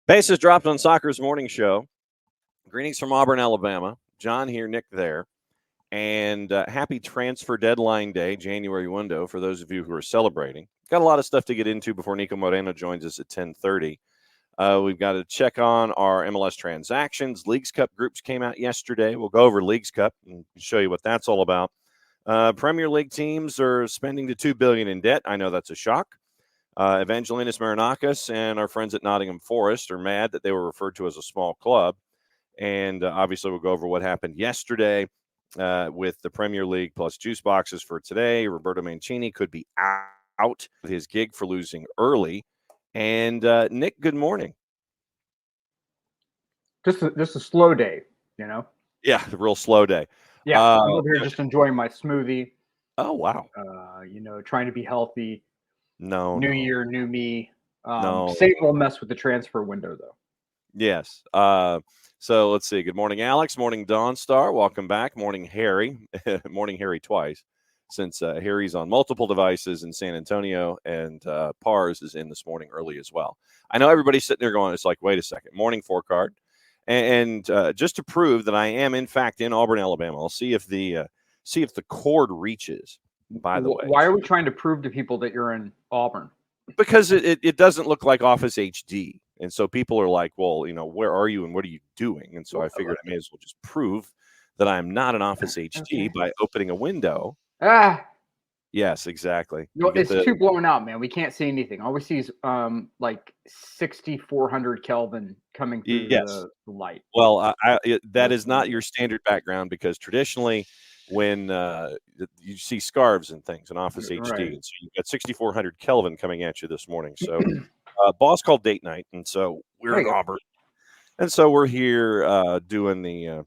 Bases dropped on Soccer's morning show. Greetings from Auburn, Alabama. John here, Nick there. And happy transfer deadline day, January window, for those of you who are celebrating. Got a lot of stuff to get into before Niko Moreno joins us at 10:30. We've got to check on our MLS transactions. Leagues Cup groups came out yesterday. We'll go over Leagues Cup and show you what that's all about. Premier League teams are spending to $2 billion in debt. I know that's a shock. Evangelinas Marinakis and our friends at Nottingham Forest are mad that they were referred to as a small club. And obviously, we'll go over what happened yesterday with the Premier League plus juice boxes for today. Roberto Mancini could be out with his gig for losing early. And Nick, good morning. Just a slow day, you know? Yeah, a real slow day. Yeah, I'm over here just enjoying my smoothie. Oh, wow. Trying to be healthy. New year, new me. Same will mess with the transfer window, though. Yes. So let's see. Good morning, Alex. Morning, Dawn Star. Welcome back. Morning, Harry. Morning, Harry twice, since Harry's on multiple devices in San Antonio, and Pars is in this morning early as well. I know everybody's sitting there going, it's like, wait a second. Morning 4-card. And just to prove that I am, in fact, in Auburn, Alabama, I'll see if the cord reaches. By the way, why are we trying to prove to people that you're in Auburn? Because it doesn't look like Office HD. And so people are like, well, where are you and what are you doing? And so I figured I may as well just prove that I'm not an Office HD by opening a window. Yes, exactly. No, it's too blown out, man. We can't see anything. All we see is like 6,400 Kelvin coming through the light. Well, that is not your standard background, because traditionally when you see scarves and things in Office HD, right. And so you've got 6,400 Kelvin coming at you this morning. So boss called date night, and so we're in Auburn. And so we're here doing the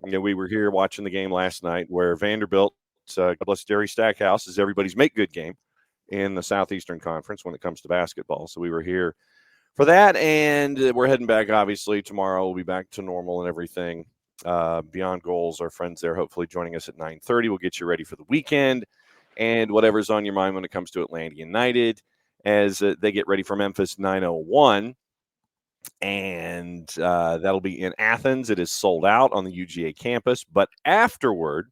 we were here watching the game last night where Vanderbilt, God bless Derry Stackhouse, is everybody's make good game in the Southeastern Conference when it comes to basketball. So we were here for that, and we're heading back, obviously. Tomorrow we'll be back to normal and everything. Beyond Goals, our friends there, hopefully joining us at 9:30. We'll get you ready for the weekend and whatever's on your mind when it comes to Atlanta United as they get ready for Memphis 901. And that'll be in Athens. It is sold out on the UGA campus. But afterward,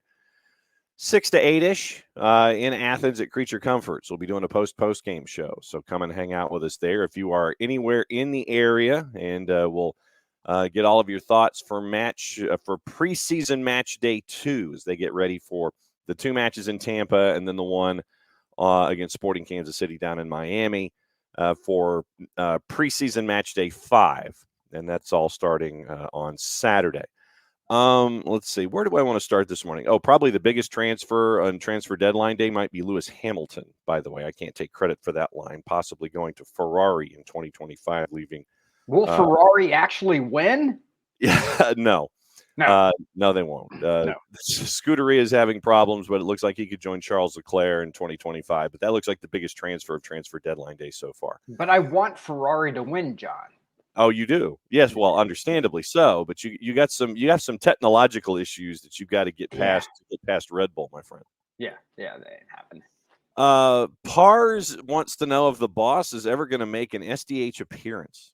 6 to 8-ish in Athens at Creature Comforts. We'll be doing a post-game show. So come and hang out with us there if you are anywhere in the area, and we'll get all of your thoughts for preseason match day 2 as they get ready for the 2 matches in Tampa and then the one against Sporting Kansas City down in Miami for preseason match day 5. And that's all starting on Saturday. Let's see. Where do I want to start this morning? Oh, probably the biggest transfer on transfer deadline day might be Lewis Hamilton, by the way. I can't take credit for that line, possibly going to Ferrari in 2025, leaving. Will Ferrari actually win? Yeah, no, they won't. No. Scuderia is having problems, but it looks like he could join Charles Leclerc in 2025. But that looks like the biggest transfer of transfer deadline day so far. But I want Ferrari to win, John. Oh, you do? Yes, well, understandably so. But you have some technological issues that you've got to get past to get past Red Bull, my friend. Yeah, that ain't happening. Pars wants to know if the boss is ever going to make an SDH appearance.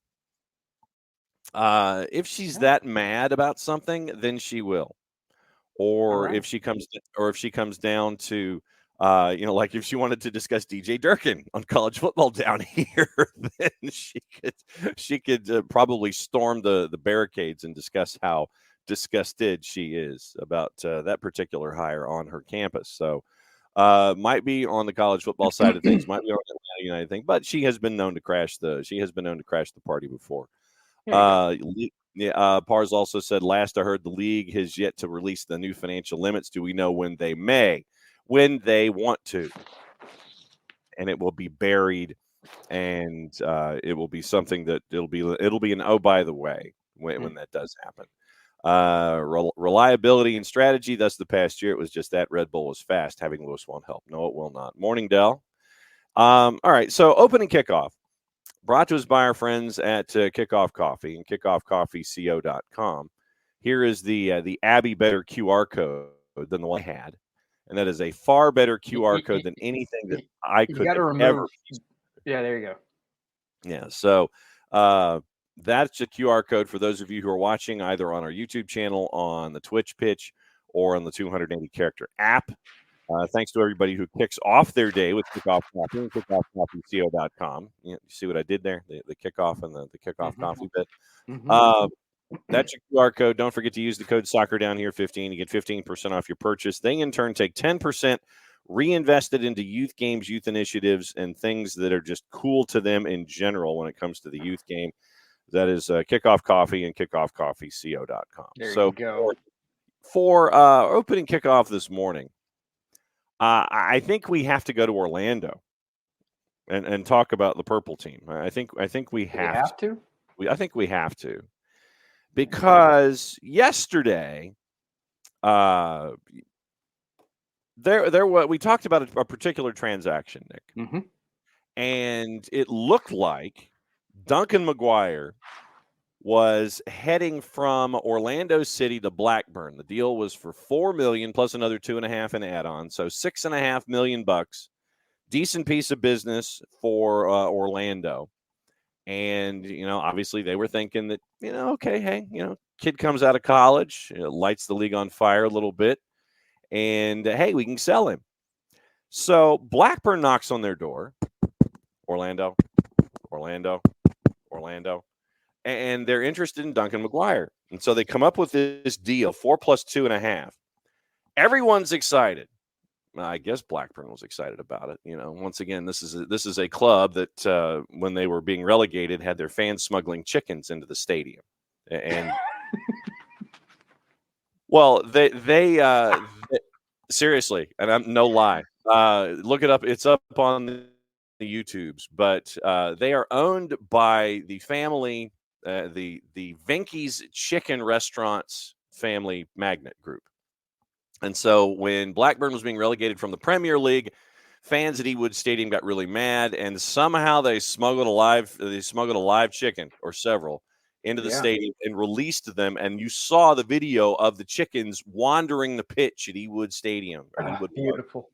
If she's that mad about something, then she will. Or if she comes down to, like if she wanted to discuss DJ Durkin on college football down here, then she could probably storm the barricades and discuss how disgusted she is about that particular hire on her campus. So might be on the college football side of things, might be on the Atlanta United thing, but she has been known to crash the party before. Pars also said, last I heard, the league has yet to release the new financial limits. Do we know when they may? When they want to. And it will be buried, and it will be something that it'll be an oh, by the way, when that does happen. Reliability and strategy. Thus, the past year, it was just that Red Bull was fast. Having Lewis won't help. No, it will not. Morning, Dell. All right, so opening kickoff. Brought to us by our friends at Kickoff Coffee and kickoffcoffeeco.com. Here is the Abby Better QR code than the one I had. And that is a far better QR code than anything that I could have ever. Yeah, there you go. Yeah, so that's a QR code for those of you who are watching either on our YouTube channel, on the Twitch pitch, or on the 280-character app. Thanks to everybody who kicks off their day with Kickoff Coffee and kickoffcoffeeco.com. You see what I did there? The kickoff and the kickoff coffee bit. That's your QR code. Don't forget to use the code soccer down here 15. You get 15% off your purchase. They, in turn, take 10%, reinvest it into youth games, youth initiatives, and things that are just cool to them in general when it comes to the youth game. That is Kickoff Coffee and kickoffcoffeeco.com. There you go. For opening kickoff this morning, I think we have to go to Orlando and talk about the purple team. I think we have to. I think we have to, because yesterday, we talked about a particular transaction, Nick, and it looked like Duncan McGuire was heading from Orlando City to Blackburn. The deal was for $4 million plus another $2.5 million in add-on, so $6.5 million. Decent piece of business for Orlando. And obviously they were thinking that okay, hey, kid comes out of college, lights the league on fire a little bit, and hey, we can sell him. So Blackburn knocks on their door. Orlando. And they're interested in Duncan McGuire. And so they come up with this deal, 4 plus 2.5. Everyone's excited. I guess Blackburn was excited about it. Once again, this is a club that when they were being relegated had their fans smuggling chickens into the stadium. And well, they seriously, and I'm no lie. Look it up. It's up on the YouTubes, but they are owned by the family, the Venky's Chicken Restaurants family magnet group. And so when Blackburn was being relegated from the Premier League, fans at Ewood Stadium got really mad, and somehow they smuggled a live chicken or several into the stadium and released them. And you saw the video of the chickens wandering the pitch at Ewood Stadium. Beautiful.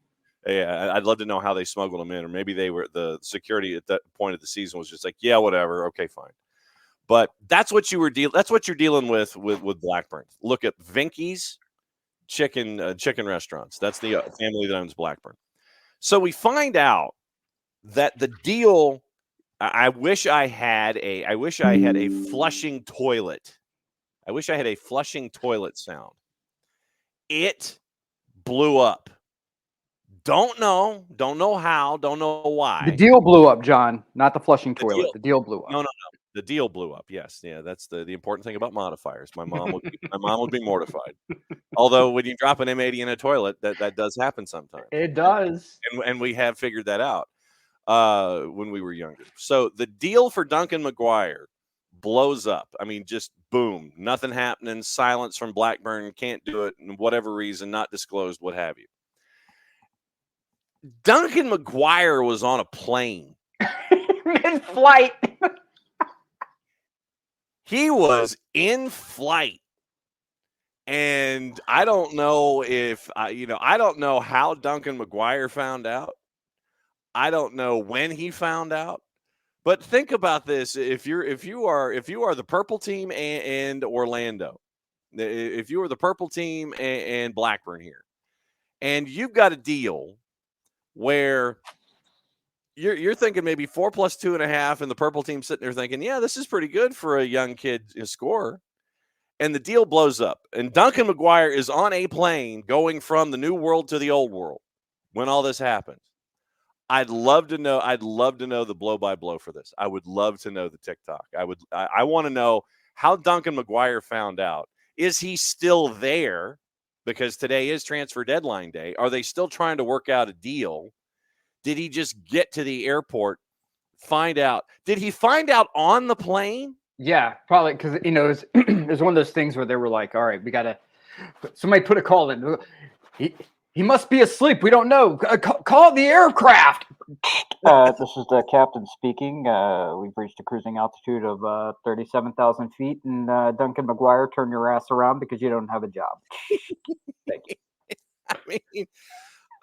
Yeah, I'd love to know how they smuggled them in, or maybe the security at that point of the season was just like, yeah, whatever, okay, fine. But that's what you're dealing with Blackburn. Look at Venky's chicken restaurants. That's the family that owns Blackburn. So we find out that the deal. I wish I had a flushing toilet. I wish I had a flushing toilet sound. It blew up. Don't know how, don't know why. The deal blew up, John, not the flushing toilet. The deal blew up. No. The deal blew up. Yes. Yeah, that's the important thing about modifiers. My mom would be mortified. Although when you drop an M80 in a toilet, that does happen sometimes. It does. And we have figured that out when we were younger. So the deal for Duncan McGuire blows up. I mean, just boom, nothing happening, silence from Blackburn, can't do it, and whatever reason, not disclosed, what have you. Duncan McGuire was on a plane. In flight. He was in flight. And I don't know I don't know how Duncan McGuire found out. I don't know when he found out. But think about this: if you are the purple team and Orlando, if you are the purple team and Blackburn here, and you've got a deal where you're thinking maybe 4 plus 2.5, and the purple team sitting there thinking, yeah, this is pretty good for a young kid scorer. And the deal blows up. And Duncan McGuire is on a plane going from the new world to the old world when all this happens. I'd love to know the blow by blow for this. I would love to know the TikTok. I want to know how Duncan McGuire found out. Is he still there? Because today is transfer deadline day. Are they still trying to work out a deal? Did he just get to the airport, find out? Did he find out on the plane? Yeah, probably because it was one of those things where they were like, "All right, we gotta." Somebody put a call in. He must be asleep. We don't know. Call the aircraft. This is the captain speaking. We've reached a cruising altitude of 37,000 feet, and Duncan McGuire, turn your ass around because you don't have a job. Thank you.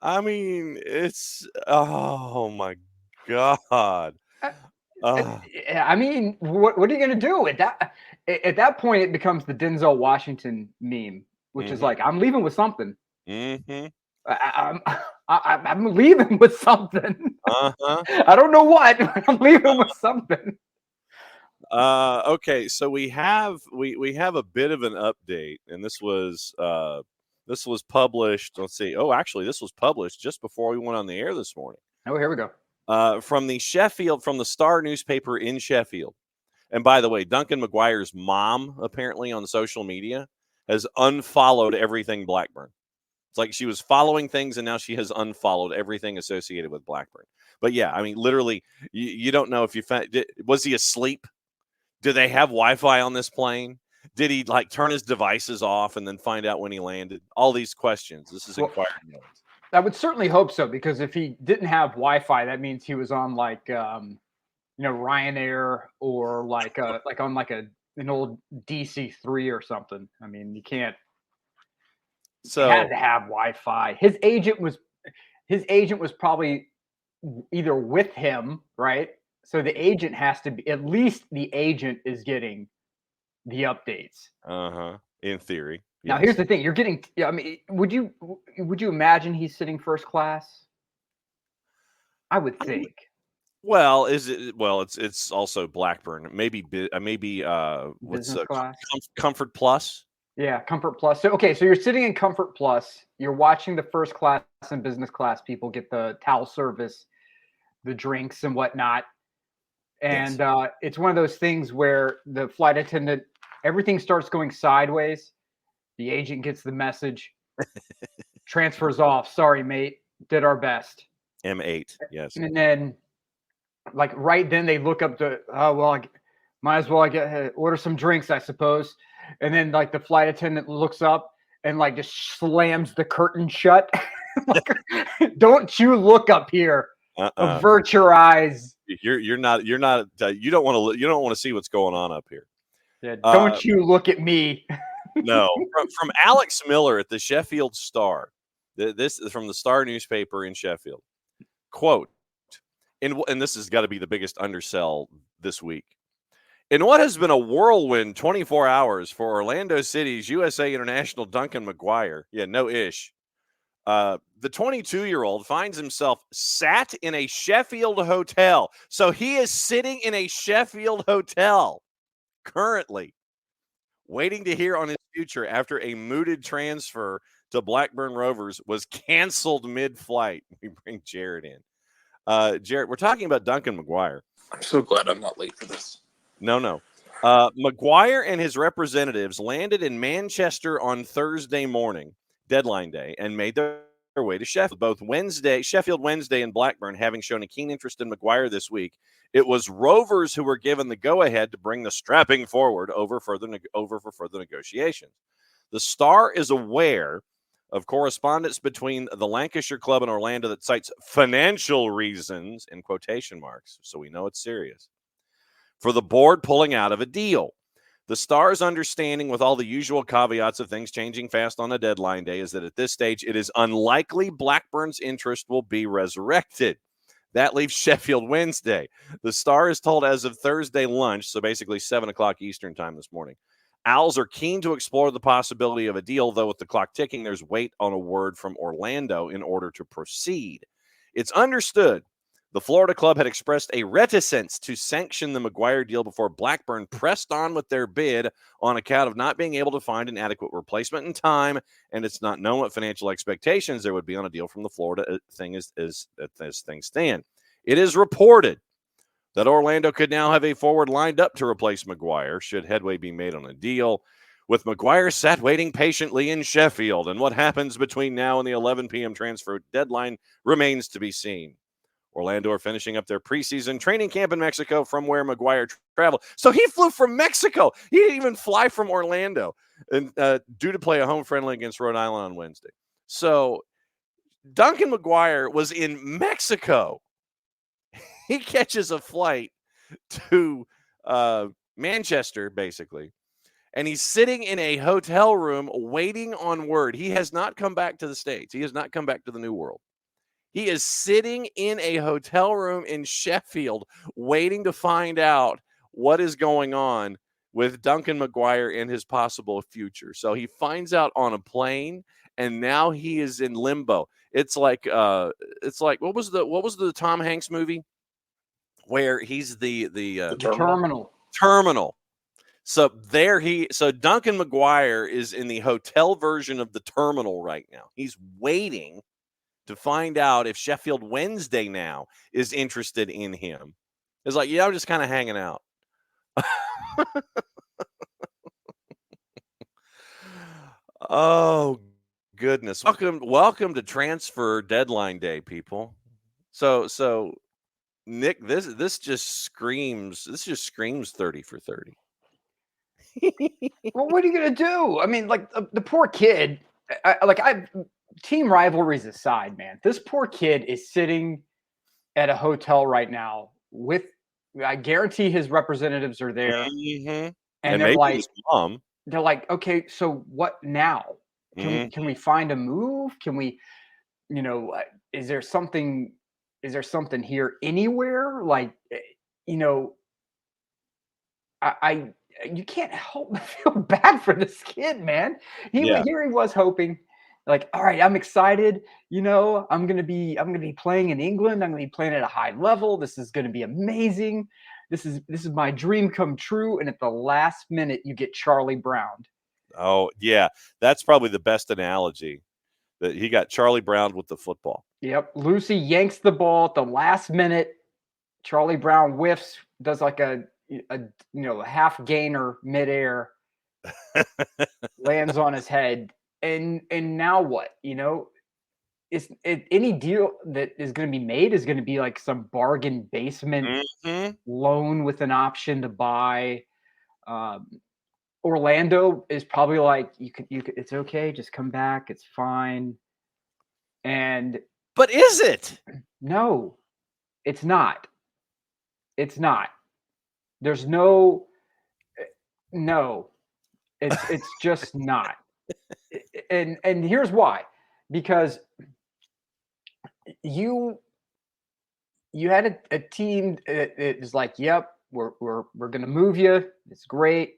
I mean, it's oh my god. I mean, what are you going to do at that point? It becomes the Denzel Washington meme, which is like, I'm leaving with something. Mm-hmm. I'm leaving with something. Uh-huh. I don't know what. I'm leaving with something. Okay, so we have a bit of an update, and this was published. Let's see. Oh, actually, this was published just before we went on the air this morning. Oh, here we go. From the Star newspaper in Sheffield. And by the way, Duncan McGuire's mom, apparently on social media, has unfollowed everything Blackburn. It's like she was following things, and now she has unfollowed everything associated with Blackburn. But yeah, I mean, literally, you don't know if was he asleep? Do they have Wi-Fi on this plane? Did he turn his devices off and then find out when he landed? All these questions. This is inquiring notes. I would certainly hope so, because if he didn't have Wi-Fi, that means he was on Ryanair or on an old DC-3 or something. I mean, you can't. So he had to have Wi-Fi. His agent was probably either with him, right? So the agent has to be, at least the agent is getting the updates. In theory. Now, yes. Here's the thing. You're getting, I mean, would you imagine he's sitting first class? I would think. Well, it's also Blackburn. Maybe what's class? Comfort Plus? Yeah, Comfort Plus. So you're sitting in Comfort Plus. You're watching the first class and business class people get the towel service, the drinks and whatnot. And yes. It's one of those things where the flight attendant, everything starts going sideways. The agent gets the message, transfers off. Sorry, mate. Did our best. M8, yes. And then, right then, they look up to, I might as well order some drinks, I suppose. And then, the flight attendant looks up and, just slams the curtain shut. Don't you look up here. Avert your eyes. You don't want to see what's going on up here. Yeah, don't you look at me. No. From Alex Miller at the Sheffield Star. This is from the Star newspaper in Sheffield. Quote, and this has got to be the biggest undersell this week. In what has been a whirlwind 24 hours for Orlando City's USA International Duncan McGuire. Yeah, no ish. The 22-year-old finds himself sat in a Sheffield hotel. So he is sitting in a Sheffield hotel currently, waiting to hear on his future after a mooted transfer to Blackburn Rovers was canceled mid-flight. We bring Jarrett in. Jarrett, we're talking about Duncan McGuire. I'm so glad I'm not late for this. No. McGuire and his representatives landed in Manchester on Thursday morning, deadline day, and made their way to Sheffield. Both Sheffield Wednesday and Blackburn having shown a keen interest in McGuire this week. It was Rovers who were given the go-ahead to bring the strapping forward over for further negotiations. The Star is aware of correspondence between the Lancashire club and Orlando that cites financial reasons, in quotation marks, so we know it's serious, for the board pulling out of a deal. The Star's understanding, with all the usual caveats of things changing fast on a deadline day, is that at this stage it is unlikely Blackburn's interest will be resurrected. That leaves Sheffield Wednesday. The Star is told as of Thursday lunch, so basically 7 o'clock Eastern time this morning, Owls are keen to explore the possibility of a deal, though with the clock ticking, there's wait on a word from Orlando in order to proceed. It's understood the Florida club had expressed a reticence to sanction the McGuire deal before Blackburn pressed on with their bid on account of not being able to find an adequate replacement in time, and it's not known what financial expectations there would be on a deal from the Florida thing as things stand. It is reported that Orlando could now have a forward lined up to replace McGuire should headway be made on a deal, with McGuire sat waiting patiently in Sheffield, and what happens between now and the 11 p.m. transfer deadline remains to be seen. Orlando are finishing up their preseason training camp in Mexico, from where McGuire traveled. So he flew from Mexico. He didn't even fly from Orlando, and due to play a home friendly against Rhode Island on Wednesday. So Duncan McGuire was in Mexico. He catches a flight to Manchester, basically, and he's sitting in a hotel room waiting on word. He has not come back to the States. He has not come back to the New World. He is sitting in a hotel room in Sheffield waiting to find out what is going on with Duncan McGuire and his possible future. So he finds out on a plane, and now he is in limbo. It's like what was the Tom Hanks movie where he's the terminal. So Duncan McGuire is in the hotel version of the terminal right now. He's waiting to find out if Sheffield Wednesday now is interested in him. It's like, yeah, I'm just kind of hanging out. Oh, goodness. Welcome to transfer deadline day, people. So Nick, this just screams 30 for 30. Well, what are you going to do? I mean, like the poor kid, team rivalries aside, man, this poor kid is sitting at a hotel right now with, I guarantee his representatives are there. Mm-hmm. And they're maybe like, his mom. They're like, okay, so what now? Can we find a move? Can we, is there something here anywhere? Like, you can't help but feel bad for this kid, man. Here he was hoping, like, all right, I'm excited. I'm gonna be playing in England. I'm gonna be playing at a high level. This is gonna be amazing. This is my dream come true. And at the last minute, you get Charlie Brown. Oh yeah, that's probably the best analogy. That he got Charlie Brown with the football. Yep, Lucy yanks the ball at the last minute. Charlie Brown whiffs, does like a half gainer midair, lands on his head, and now what? Any deal that is going to be made is going to be like some bargain basement loan with an option to buy. Orlando is probably like, you could, it's okay, just come back, it's fine. But is it? No, it's not. It's not. There's no. It's just not. And here's why. Because you had a team that is like, yep, we're going to move you. It's great.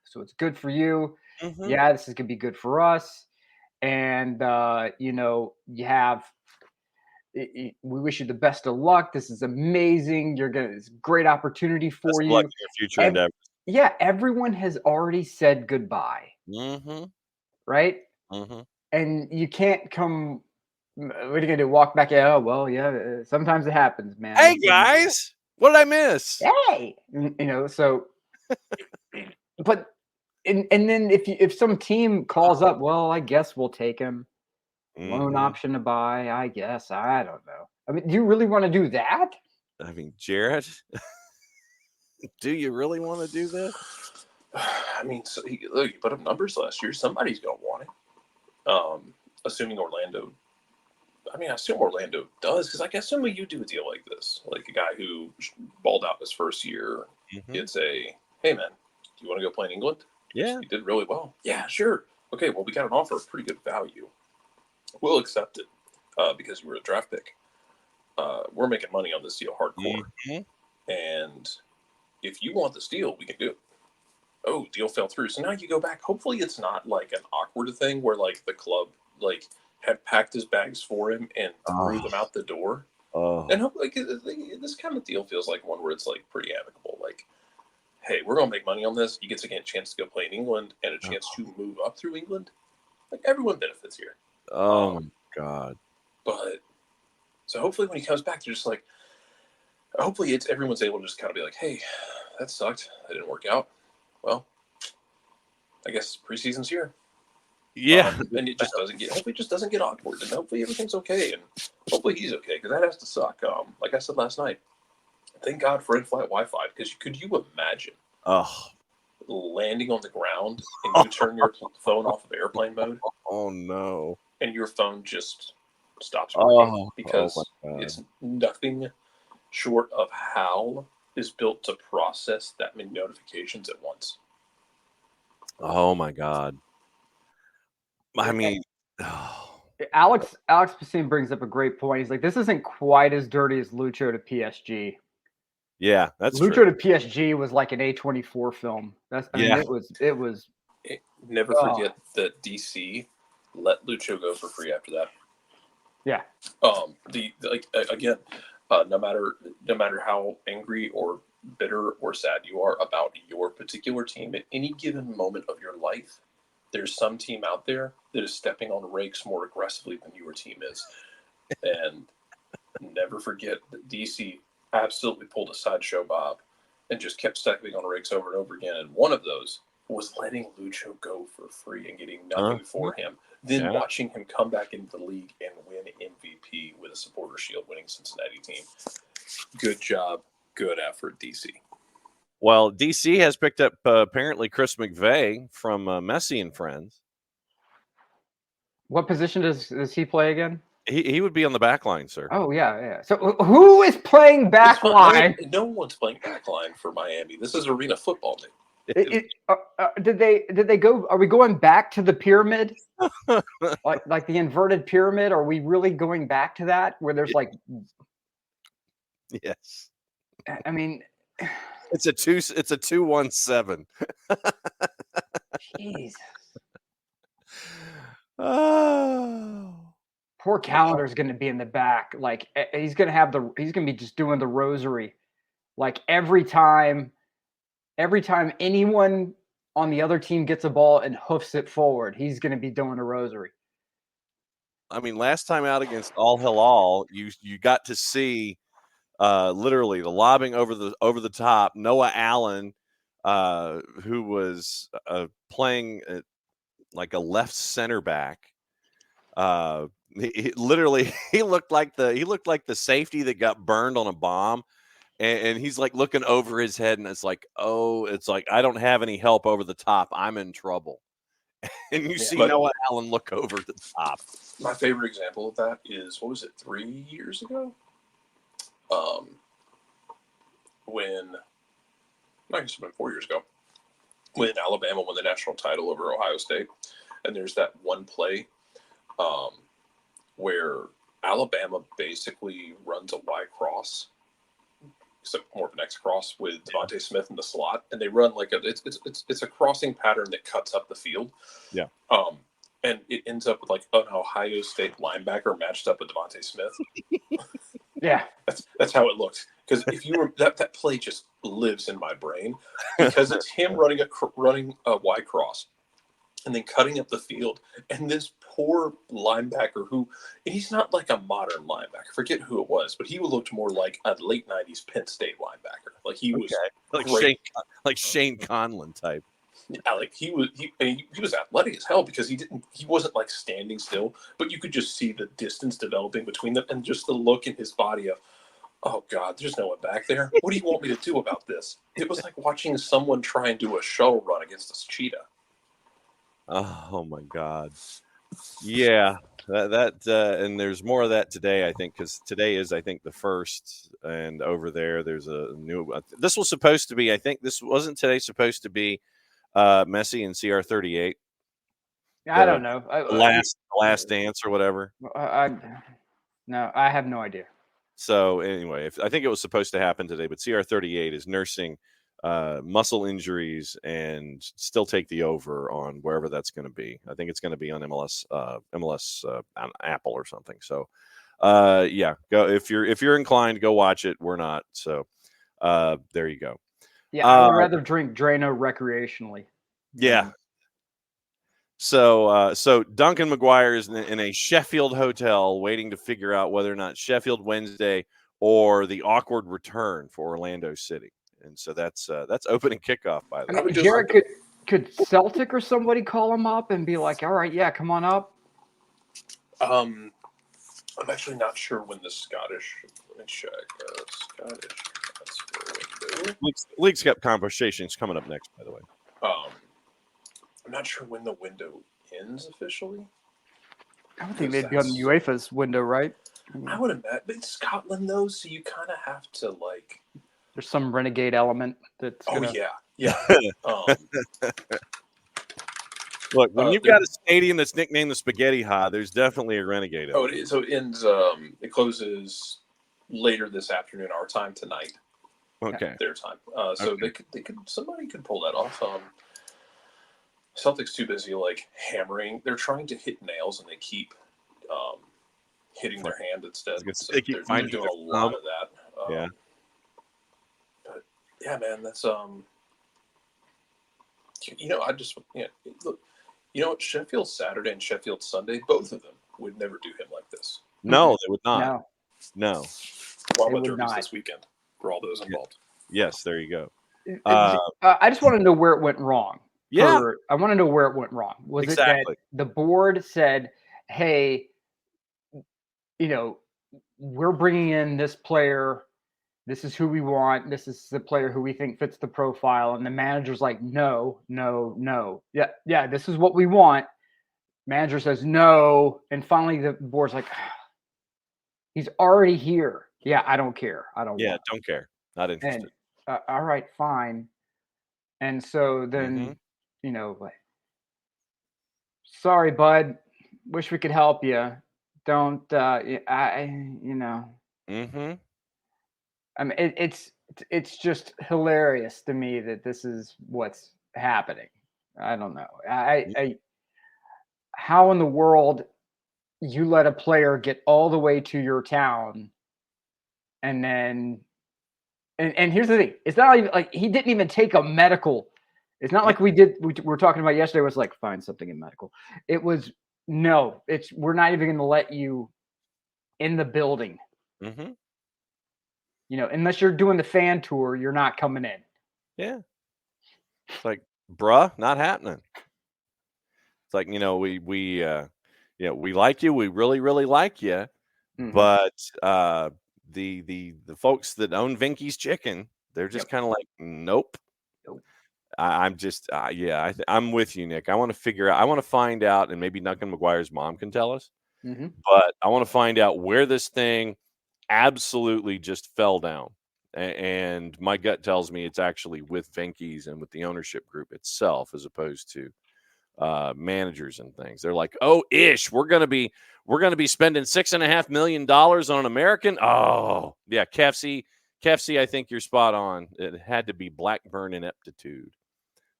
So it's good for you. Mm-hmm. Yeah, this is going to be good for us. And, you have, we wish you the best of luck. This is amazing. It's a great opportunity for best you. Luck in your future endeavors. Yeah, everyone has already said goodbye. Mm-hmm. Right? Mm-hmm. And you can't come, what are you going to do? Walk back? Oh, well, yeah, sometimes it happens, man. Hey, guys, what did I miss? Hey! So, but, and then if some team calls up, well, I guess we'll take him. Loan option to buy, I guess. I don't know. I mean, do you really want to do that? I mean, Jarrett, do you really want to do that? I mean, so you put up numbers last year. Somebody's going to want it. Assuming Orlando. I mean, I assume Orlando does, because I assume you do a deal like this. Like a guy who balled out his first year. It's a, hey, man, do you want to go play in England? Yeah. He did really well. Yeah, sure. Okay, well, we got an offer of pretty good value. We'll accept it because you were a draft pick. We're making money on this deal hardcore. And if you want this deal, we can do it. Oh, deal fell through. So now you go back. Hopefully it's not like an awkward thing where like the club like had packed his bags for him and threw them out the door. And hope, like this kind of deal feels like one where it's like pretty amicable. Like, hey, we're going to make money on this. You get to get a chance to go play in England and a chance to move up through England. Like everyone benefits here. Oh, my God. But so hopefully when he comes back, they're just like, hopefully everyone's able to just kind of be like, hey, that sucked. That didn't work out. Well, I guess preseason's here. Yeah, and it just doesn't get. Hopefully, it just doesn't get awkward, and hopefully everything's okay, and hopefully he's okay because that has to suck. Like I said last night, thank God for in-flight Wi-Fi because could you imagine landing on the ground and you turn your phone off of airplane mode? Oh no! And your phone just stops working because my God. it's nothing short of HAL is built to process that many notifications at once. Oh my God! I mean, Alex Pacine brings up a great point. He's like, this isn't quite as dirty as Lucho to PSG. yeah, that's Lucho true. to PSG was like an A24 film. I mean, it was. Never forget that DC let Lucho go for free after that. Yeah. No matter how angry or bitter or sad you are about your particular team at any given moment of your life, there's some team out there that is stepping on rakes more aggressively than your team is. And never forget that DC absolutely pulled a sideshow Bob and just kept stepping on rakes over and over again. And one of those was letting Lucho go for free and getting nothing for him. Then watching him come back into the league and win MVP with a supporter shield winning Cincinnati team. Good job. Good effort, DC. Well, DC has picked up apparently Chris McVeigh from Messi and Friends. What position does he play again? He would be on the back line, sir. Oh, yeah. So who is playing back line? No one's playing back line for Miami. This is arena football, dude. Did they go? Are we going back to the pyramid, like the inverted pyramid? Are we really going back to that where there's like? Yes. I mean, it's a 2-1-7. Jesus. Oh. Poor Calendar's going to be in the back. Like he's going to be just doing the rosary, like every time anyone on the other team gets a ball and hoofs it forward, he's going to be doing a rosary. I mean, last time out against Al Hilal, you got to see literally the lobbing over the top. Noah Allen, who was playing like a left center back. He looked like the safety that got burned on a bomb. And he's like looking over his head, and it's like I don't have any help over the top. I'm in trouble. And you see Noah Allen look over the top. My favorite example of that is, what was it, 3 years ago? When, I guess it's been 4 years ago, when Alabama won the national title over Ohio State. And there's that one play where Alabama basically runs a Y cross, except more of an X cross with Devontae Smith in the slot, and they run like it's a crossing pattern that cuts up the field. Yeah. And it ends up with like an Ohio State linebacker matched up with Devontae Smith. Yeah. That's how it looked. Because if you were that play just lives in my brain because it's him running a Y cross and then cutting up the field, and this poor linebacker and he's not like a modern linebacker. Forget who it was, but he looked more like a late 90s Penn State linebacker. Like he was like Shane Conlon type. Yeah, like he was athletic as hell because he wasn't like standing still, but you could just see the distance developing between them and just the look in his body of, oh God, there's no one back there. What do you want me to do about this? It was like watching someone try and do a shuttle run against a cheetah. Oh my God. Yeah, that and there's more of that today, I think, because today is, I think, the first, and over there's a new. This was supposed to be, I think, this wasn't today supposed to be Messi and CR38. I don't know. Last dance or whatever. No, I have no idea. So anyway, I think it was supposed to happen today, but CR38 is nursing muscle injuries and still take the over on wherever that's going to be. I think it's going to be on MLS on Apple or something. So yeah, go if you're inclined, go watch it. We're not. So there you go. Yeah, I would rather drink Drano recreationally. Yeah. So Duncan McGuire is in a Sheffield hotel waiting to figure out whether or not Sheffield Wednesday or the awkward return for Orlando City. And so that's opening kickoff, by the way. Jarrett Could Celtic or somebody call him up and be like, all right, yeah, come on up? I'm actually not sure when the Scottish. Let me check. Scottish transfer window. League's Cup conversations coming up next, by the way. I'm not sure when the window ends officially. I don't think they'd be on UEFA's window, right? I would imagine, but it's Scotland though, so you kind of have to like. There's some renegade element that's. Yeah. Look, when you've got a stadium that's nicknamed the Spaghetti High, there's definitely a renegade. Oh, it is. So it ends. It closes later this afternoon, our time tonight. Okay. Their time. So they could. Somebody could pull that off. Celtics too busy like hammering. They're trying to hit nails and they keep hitting their hand instead. So they're doing a lot of that. Yeah. But yeah, man, that's look, you know what? Sheffield Saturday and Sheffield Sunday, both of them would never do him like this. No, they would not. No. Wildwood Derby's this weekend for all those involved. Yes, there you go. I just want to know where it went wrong. Yeah. I want to know where it went wrong. Was it that the board said, hey, we're bringing in this player. This is who we want. This is the player who we think fits the profile. And the manager's like, no. Yeah, this is what we want. Manager says no. And finally the board's like, he's already here. Yeah, I don't care. Don't care. Not interested. And, all right, fine. And so then, sorry, bud. Wish we could help you. Don't, Mm-hmm. I mean, it's just hilarious to me that this is what's happening. I don't know. How in the world you let a player get all the way to your town, and then, and here's the thing: it's not even like he didn't even take a medical. It's not like we were talking about yesterday. Was like find something in medical. It was no. We're not even going to let you in the building. Mm-hmm. Unless you're doing the fan tour, you're not coming in. Yeah. It's like, bruh, not happening. It's like, we like you. We really, really like you. Mm-hmm. But the folks that own Vinky's Chicken, they're just kind of like, nope. I'm just, I'm with you, Nick. I want to find out, and maybe Duncan McGuire's mom can tell us, but I want to find out where this thing absolutely just fell down. And my gut tells me it's actually with Venky's and with the ownership group itself, as opposed to managers and things. They're like, oh, we're going to be spending $6.5 million on an American. Oh yeah. KFC, I think you're spot on. It had to be Blackburn ineptitude.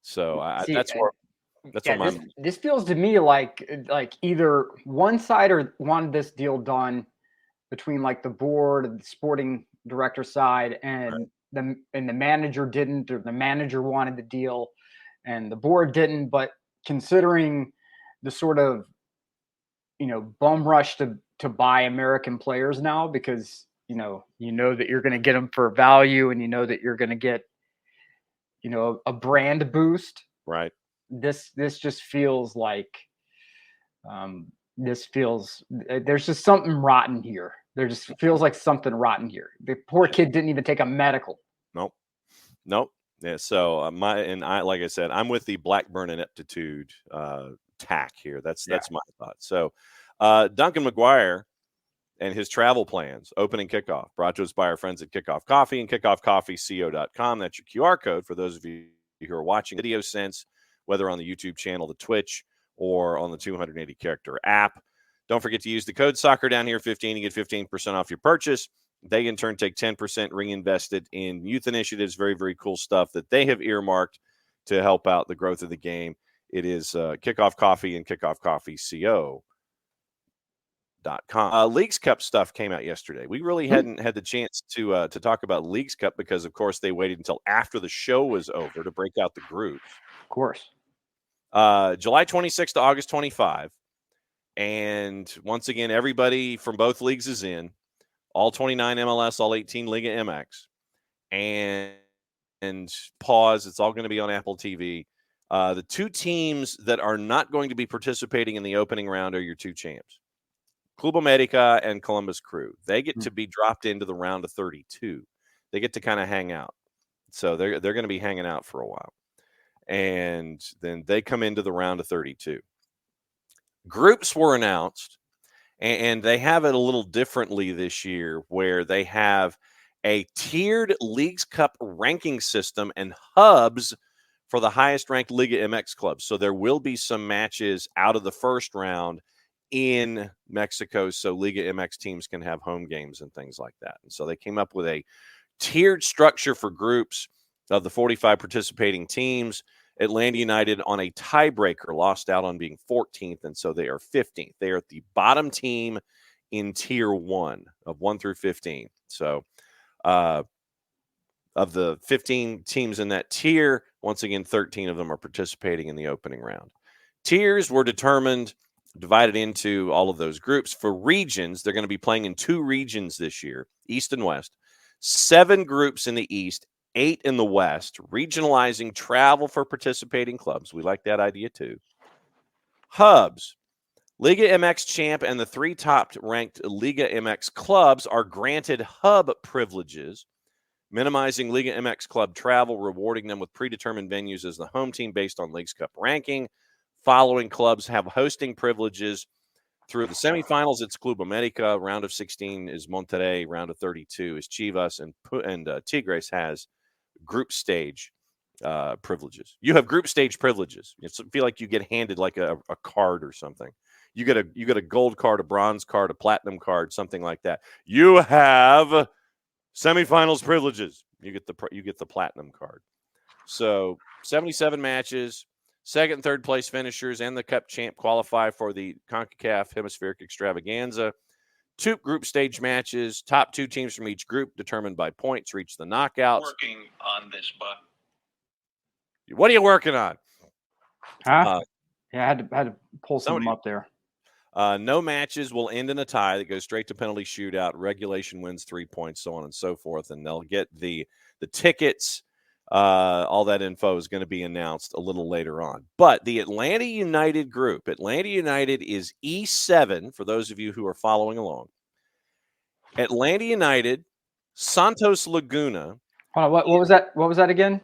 So this feels to me like either one side wanted this deal done between like the board and the sporting director side, and the manager didn't, or the manager wanted the deal and the board didn't. But considering the sort of bum rush to buy American players now, because you know that you're going to get them for value, and that you're going to get a brand boost. Right. This just feels like there's just something rotten here. There just feels like something rotten here. The poor kid didn't even take a medical. Nope. Yeah. So like I said, I'm with the Blackburn ineptitude tack here. That's my thought. So Duncan McGuire and his travel plans, opening kickoff, brought to us by our friends at Kickoff Coffee and kickoffcoffeeco.com. That's your QR code for those of you who are watching video sense, whether on the YouTube channel, the Twitch, or on the 280 character app. Don't forget to use the code soccer down here 15 to get 15% off your purchase. They in turn take 10% reinvested in youth initiatives. Very, very cool stuff that they have earmarked to help out the growth of the game. It is Kickoff Coffee and kickoffcoffeeco.com. Leagues Cup stuff came out yesterday. We really hadn't had the chance to talk about Leagues Cup because, of course, they waited until after the show was over to break out the groups. Of course. July 26th to August 25. And once again, everybody from both leagues is in. All 29 MLS, all 18 Liga MX. And pause. It's all going to be on Apple TV. The two teams that are not going to be participating in the opening round are your two champs, Club America and Columbus Crew. They get to be dropped into the round of 32. They get to kind of hang out. So they're going to be hanging out for a while. And then they come into the round of 32. Groups were announced, and they have it a little differently this year, where they have a tiered Leagues Cup ranking system and hubs for the highest ranked Liga MX clubs. So there will be some matches out of the first round in Mexico, so Liga MX teams can have home games and things like that. And so they came up with a tiered structure for groups of the 45 participating teams. Atlanta United, on a tiebreaker, lost out on being 14th, and so they are 15th. They are the bottom team in Tier 1 of 1 through 15. So of the 15 teams in that tier, once again, 13 of them are participating in the opening round. Tiers were divided into all of those groups. For regions, they're going to be playing in 2 regions this year, East and West. 7 groups in the East, 8 in the West, regionalizing travel for participating clubs. We like that idea too. Hubs. Liga MX champ and the 3 top-ranked Liga MX clubs are granted hub privileges, minimizing Liga MX club travel, rewarding them with predetermined venues as the home team based on Leagues Cup ranking. Following clubs have hosting privileges through the semifinals. It's Club America. Round of 16 is Monterrey. Round of 32 is Chivas, and Tigres has group stage privileges. You have group stage privileges. You feel like you get handed like a card or something. You get a gold card, a bronze card, a platinum card, something like that. You have semifinals privileges. You get the platinum card. So 77 matches. Second and third place finishers and the Cup champ qualify for the CONCACAF Hemispheric Extravaganza. 2 group stage matches. Top 2 teams from each group, determined by points, reach the knockouts. Working on this button. What are you working on? Huh? Yeah, I had to pull something up there. No matches will end in a tie that goes straight to penalty shootout. Regulation wins 3 points, so on and so forth. And they'll get the tickets. All that info is going to be announced a little later on. But the Atlanta United group, Atlanta United is E7 for those of you who are following along. Atlanta United, Santos Laguna. Hold on, what was that? What was that again?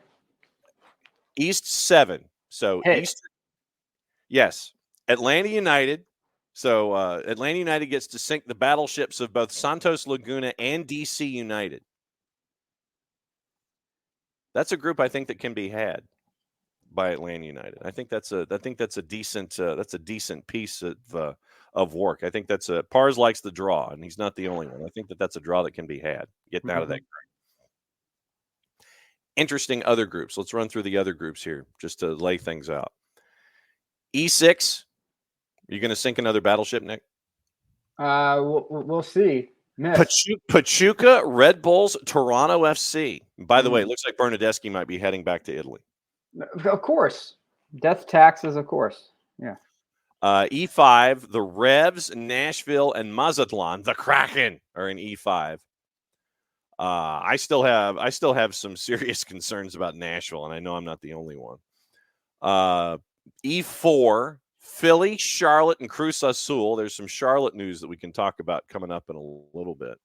East 7. So East. Yes, Atlanta United. So Atlanta United gets to sink the battleships of both Santos Laguna and DC United. That's a group I think that can be had by Atlanta United. I think that's a decent piece of work. I think Pars likes the draw, and he's not the only one. I think that's a draw that can be had getting out of that group. Interesting other groups. Let's run through the other groups here just to lay things out. E6. Are you going to sink another battleship, Nick? We'll see. Pachuca, Red Bulls, Toronto FC. By the way, it looks like Bernadeschi might be heading back to Italy. Of course. Death taxes, of course. Yeah. E5, the Revs, Nashville, and Mazatlan, the Kraken, are in E5. I still have some serious concerns about Nashville, and I know I'm not the only one. E4, Philly, Charlotte, and Cruz Azul. There's some Charlotte news that we can talk about coming up in a little bit.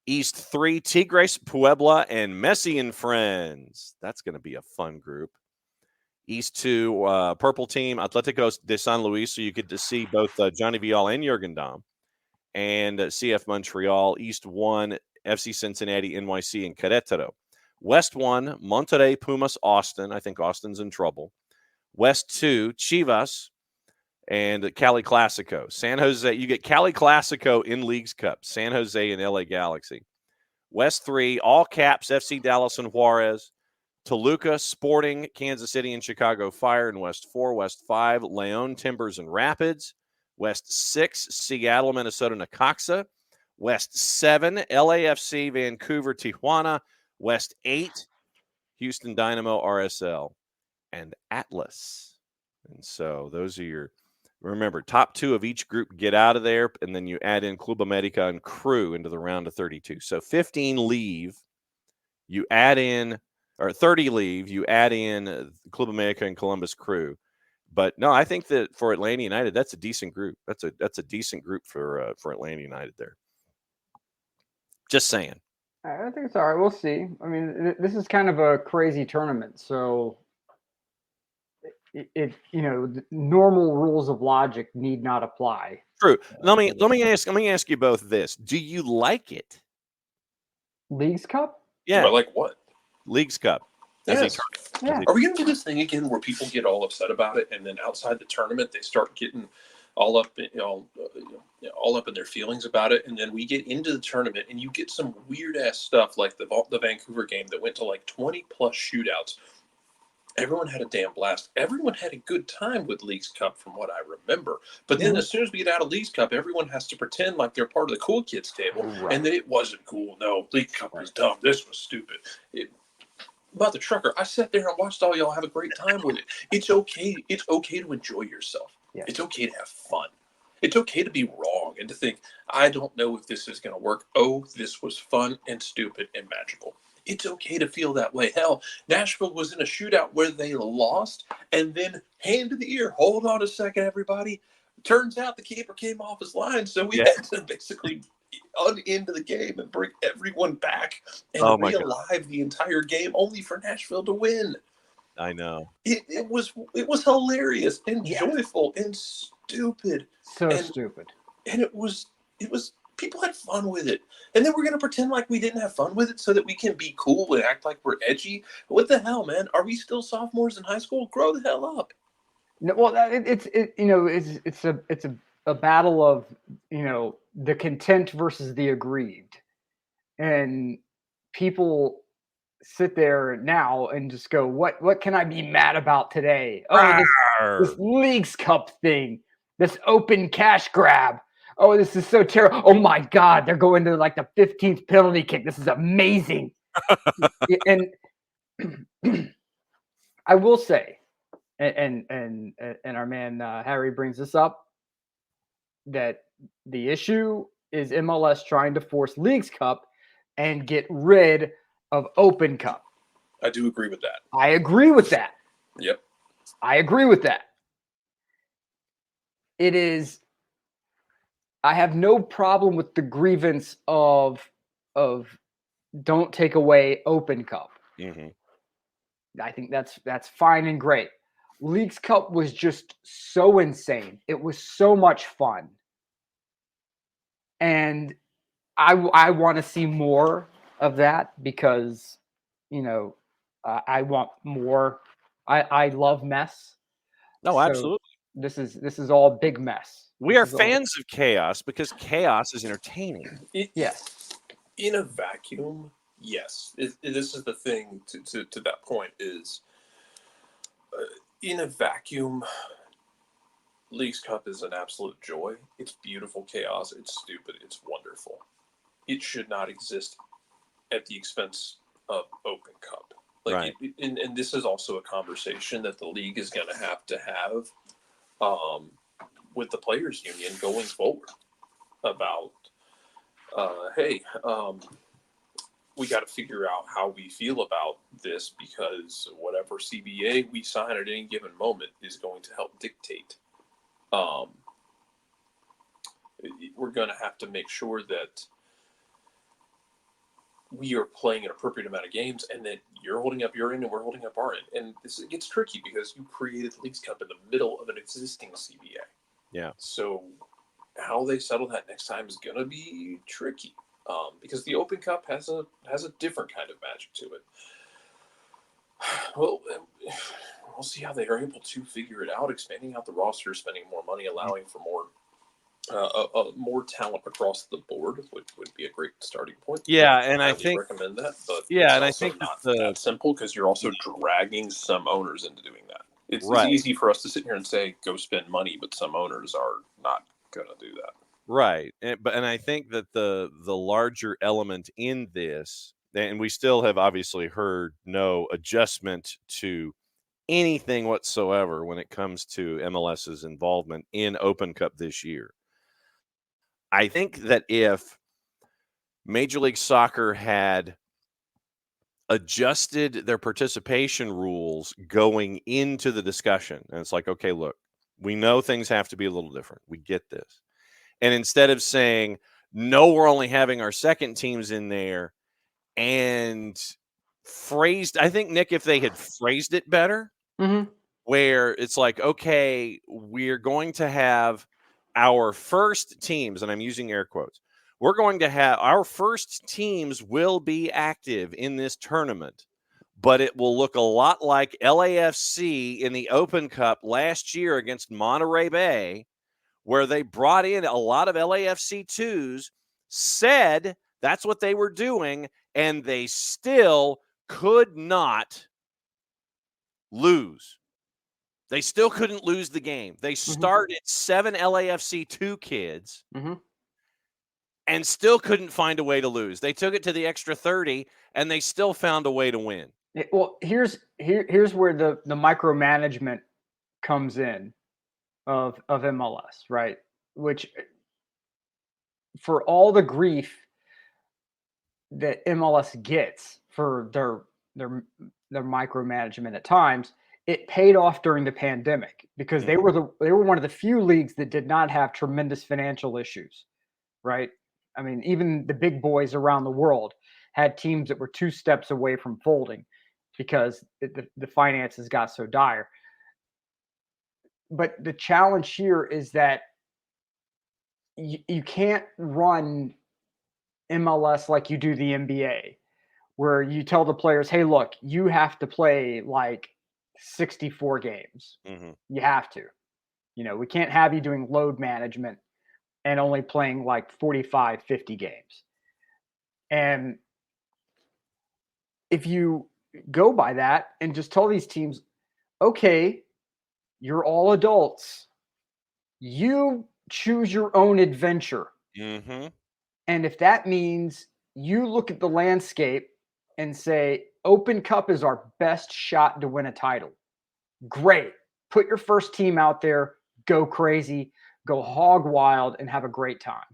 East 3, Tigres, Puebla, and Messi and Friends. That's going to be a fun group. East 2, Purple Team, Atlético de San Luis. So you get to see both Johnny Vial and Jürgen Damm. And CF Montreal. East 1, FC Cincinnati, NYC, and Querétaro. West 1, Monterrey, Pumas, Austin. I think Austin's in trouble. West 2, Chivas, and Cali Classico. San Jose, you get Cali Classico in Leagues Cup. San Jose and LA Galaxy. West 3, all caps, FC Dallas and Juarez. Toluca, Sporting, Kansas City, and Chicago Fire in West 4. West 5, León, Timbers, and Rapids. West 6, Seattle, Minnesota, Necaxa. West 7, LAFC, Vancouver, Tijuana. West 8, Houston Dynamo, RSL, and Atlas. And so those are your, remember, top 2 of each group get out of there, and then you add in Club America and Crew into the round of 32. So 15 leave. You add in or 30 leave. You add in Club America and Columbus Crew. But no, I think that for Atlanta United, that's a decent group. That's a decent group for Atlanta United there. Just saying. I think it's all right. We'll see. I mean, this is kind of a crazy tournament, so it the normal rules of logic need not apply. True. Let me ask you both this: do you like it? Leagues Cup? Yeah. Do I like what? Leagues Cup. Yes. Yeah. Are we going to do this thing again where people get all upset about it, and then outside the tournament they start getting all up, all up in their feelings about it, and then we get into the tournament and you get some weird ass stuff like the Vancouver game that went to like 20 plus shootouts. Everyone had a damn blast. Everyone had a good time with Leagues Cup from what I remember. But then as soon as we get out of Leagues Cup, everyone has to pretend like they're part of the cool kids table, and that it wasn't cool. No, League Cup was dumb. This was stupid. About the trucker, I sat there and watched all y'all have a great time with it. It's okay. It's okay to enjoy yourself. Yeah. It's okay to have fun. It's okay to be wrong and to think, I don't know if this is going to work. Oh, this was fun and stupid and magical. It's okay to feel that way. Hell, Nashville was in a shootout where they lost, and then hand to the ear, hold on a second, everybody. Turns out the keeper came off his line, so we had to basically into the game and bring everyone back and relive the entire game only for Nashville to win. I know. It was hilarious and joyful and stupid. Stupid. And it was people had fun with it. And then we're going to pretend like we didn't have fun with it so that we can be cool and act like we're edgy. What the hell, man? Are we still sophomores in high school? Grow the hell up. No, well, it's a battle of, the content versus the aggrieved. And people sit there now and just go, what can I be mad about today? Oh, this Leagues Cup thing, this open cash grab. Oh, this is so terrible. Oh my God, they're going to like the 15th penalty kick. This is amazing. And I will say, and our man Harry brings this up, that the issue is MLS trying to force Leagues Cup and get rid of Open Cup. I do agree with that. I agree with that. Yep. I agree with that. It is. I have no problem with the grievance of don't take away Open Cup. Mm-hmm. I think that's fine and great. Leagues Cup was just so insane. It was so much fun. And I want to see more of that because, I want more. I love mess. No, so absolutely. This is all big mess. We are fans of chaos because chaos is entertaining. Yes. In a vacuum, yes. This is the thing to that point is in a vacuum, Leagues Cup is an absolute joy. It's beautiful chaos. It's stupid. It's wonderful. It should not exist at the expense of Open Cup. Right. And this is also a conversation that the league is going to have with the players' union going forward about, we got to figure out how we feel about this because whatever CBA we sign at any given moment is going to help dictate. We're going to have to make sure that we are playing an appropriate amount of games and that you're holding up your end and we're holding up our end. And this gets tricky because you created the Leagues Cup in the middle of an existing CBA. Yeah. So how they settle that next time is going to be tricky because the Open Cup has a different kind of magic to it. Well, we'll see how they are able to figure it out, expanding out the roster, spending more money, allowing for more talent across the board would be a great starting point. Yeah, and I think recommend that, but I think not that simple because you're also dragging some owners into doing that. It's easy for us to sit here and say go spend money, but some owners are not going to do that. Right, and I think that the larger element in this, and we still have obviously heard no adjustment to anything whatsoever when it comes to MLS's involvement in Open Cup this year. I think that if Major League Soccer had adjusted their participation rules going into the discussion. And it's like, okay, look, we know things have to be a little different. We get this. And instead of saying, no, we're only having our second teams in there, and phrased, I think, Nick, if they had phrased it better, where it's like, okay, we're going to have our first teams, and I'm using air quotes, we're going to have our first teams will be active in this tournament, but it will look a lot like LAFC in the Open Cup last year against Monterey Bay, where they brought in a lot of LAFC 2s, said that's what they were doing, and they still could not lose. They still couldn't lose the game. They started 7 LAFC 2 kids and still couldn't find a way to lose. They took it to the extra 30, and they still found a way to win. Well, here's where the micromanagement comes in of MLS, right? Which, for all the grief that MLS gets for their micromanagement at times, it paid off during the pandemic because they were one of the few leagues that did not have tremendous financial issues, right? I mean, even the big boys around the world had teams that were 2 steps away from folding because the finances got so dire. But the challenge here is that you can't run MLS like you do the NBA, where you tell the players, hey, look, you have to play like 64 games. You have to. We can't have you doing load management and only playing like 45, 50 games. And if you go by that and just tell these teams, okay, you're all adults, you choose your own adventure. And if that means you look at the landscape and say, Open Cup is our best shot to win a title, great. Put your first team out there, go crazy, go hog wild, and have a great time.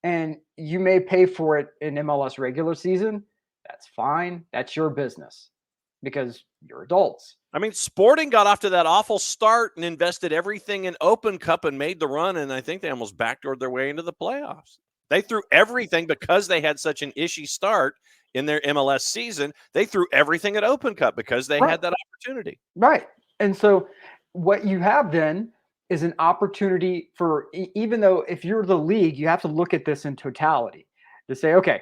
And you may pay for it in MLS regular season. That's fine. That's your business because you're adults. I mean, Sporting got off to that awful start and invested everything in Open Cup and made the run, and I think they almost backdoored their way into the playoffs. They threw everything because they had such an ishy start in their MLS season. They threw everything at Open Cup because they had that opportunity. Right. And so what you have then is an opportunity for, even though if you're the league, you have to look at this in totality to say, okay,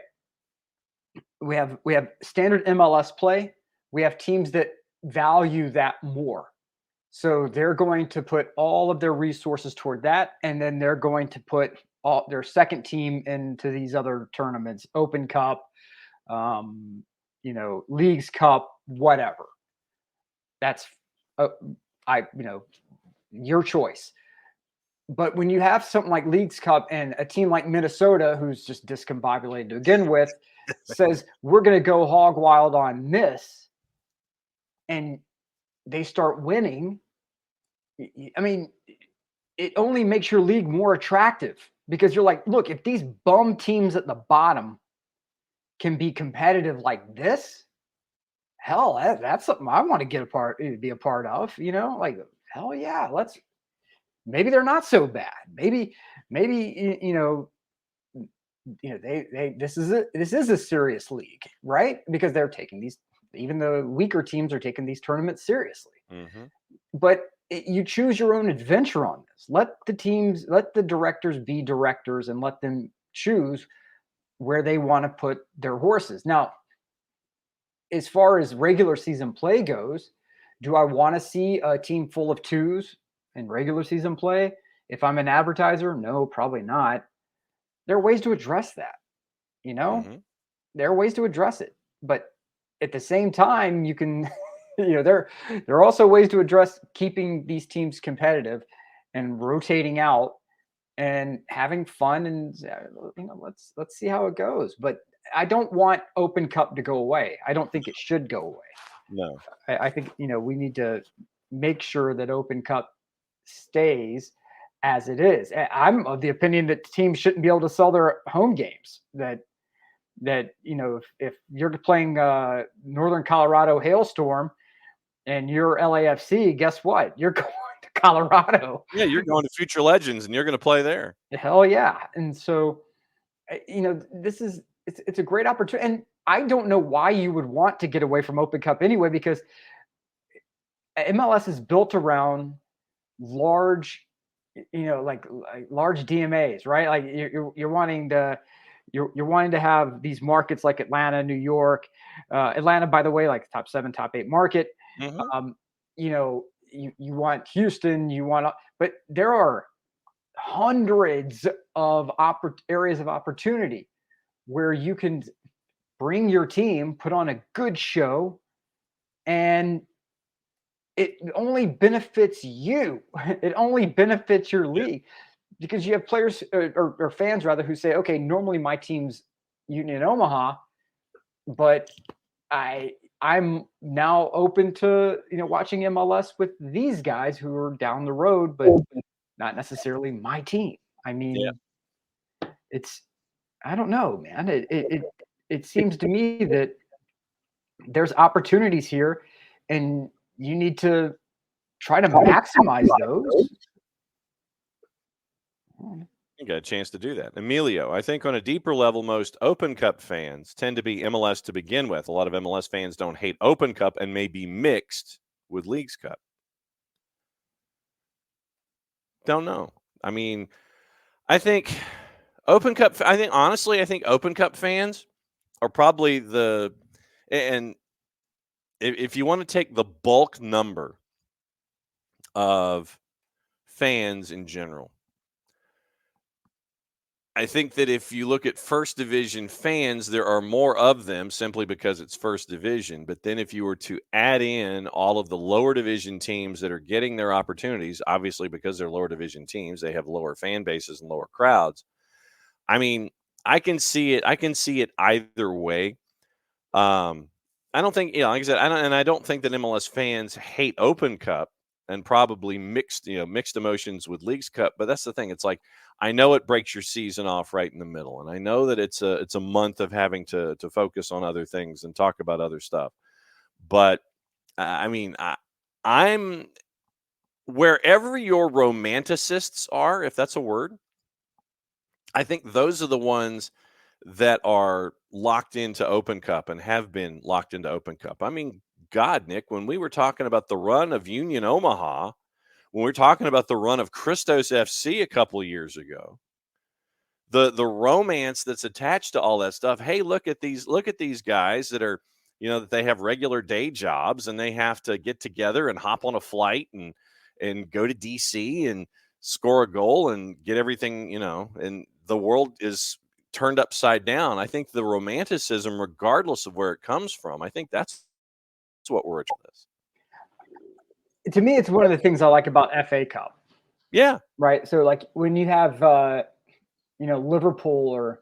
we have standard MLS play. We have teams that value that more. So they're going to put all of their resources toward that. And then they're going to put all their second team into these other tournaments, Open Cup, Leagues Cup, whatever. That's your choice. But when you have something like Leagues Cup and a team like Minnesota, who's just discombobulated to begin with, says, we're going to go hog wild on this, and they start winning, I mean, it only makes your league more attractive because you're like, look, if these bum teams at the bottom can be competitive like this, hell, that's something I want to be a part of, like, hell yeah, maybe they're not so bad. Maybe, this is a serious league, right? Because they're taking these, even the weaker teams are taking these tournaments seriously. But you choose your own adventure on this. Let the directors be directors and let them choose where they want to put their horses. Now, as far as regular season play goes, do I want to see a team full of 2s in regular season play? If I'm an advertiser, no, probably not. There are ways to address that, There are ways to address it. But at the same time, you can, there are also ways to address keeping these teams competitive and rotating out and having fun, and let's see how it goes. But I don't want Open Cup to go away. I don't think it should go away. No, I think we need to make sure that Open Cup stays as it is. I'm of the opinion that teams shouldn't be able to sell their home games. That that, if you're playing Northern Colorado Hailstorm and you're LAFC, guess what? You're going to Colorado. Yeah, you're going to Future Legends and you're going to play there. Hell yeah. And so, it's a great opportunity. And I don't know why you would want to get away from Open Cup anyway, because MLS is built around large, like large DMAs, right? Like you're wanting to have these markets like Atlanta, New York. Atlanta, by the way, like top 7, top 8 market. Mm-hmm. You want Houston, but there are hundreds of areas of opportunity where you can bring your team, put on a good show, and it only benefits you. It only benefits your league, because you have players or fans rather who say, okay, normally my team's Union Omaha, but I'm now open to watching MLS with these guys who are down the road, but not necessarily my team. I mean, I don't know, man. It seems to me that there's opportunities here, and you need to try to maximize those. You got a chance to do that. Emilio, I think on a deeper level, most Open Cup fans tend to be MLS to begin with. A lot of MLS fans don't hate Open Cup and may be mixed with Leagues Cup. Don't know. I mean, I think Open Cup fans are probably and if you want to take the bulk number of fans in general, I think that if you look at First Division fans, there are more of them simply because it's First Division. But then if you were to add in all of the lower division teams that are getting their opportunities, obviously because they're lower division teams, they have lower fan bases and lower crowds. I mean, I can see it either way. I don't think, like I said, I don't think that MLS fans hate Open Cup and probably mixed emotions with Leagues Cup. But that's the thing. It's like, I know it breaks your season off right in the middle, and I know that it's a month of having to focus on other things and talk about other stuff. But I mean, I'm wherever your romanticists are, if that's a word. I think those are the ones that are locked into Open Cup and have been locked into Open Cup. I mean, God, Nick, when we were talking about the run of Union Omaha, when we were talking about the run of Christos FC a couple of years ago, the romance that's attached to all that stuff. Hey, look at these guys that are, that they have regular day jobs and they have to get together and hop on a flight and go to DC and score a goal and get everything, and the world is turned upside down. I think the romanticism, regardless of where it comes from, I think that's what we're at this. To me, it's one of the things I like about FA Cup. Yeah. Right. So like when you have, Liverpool or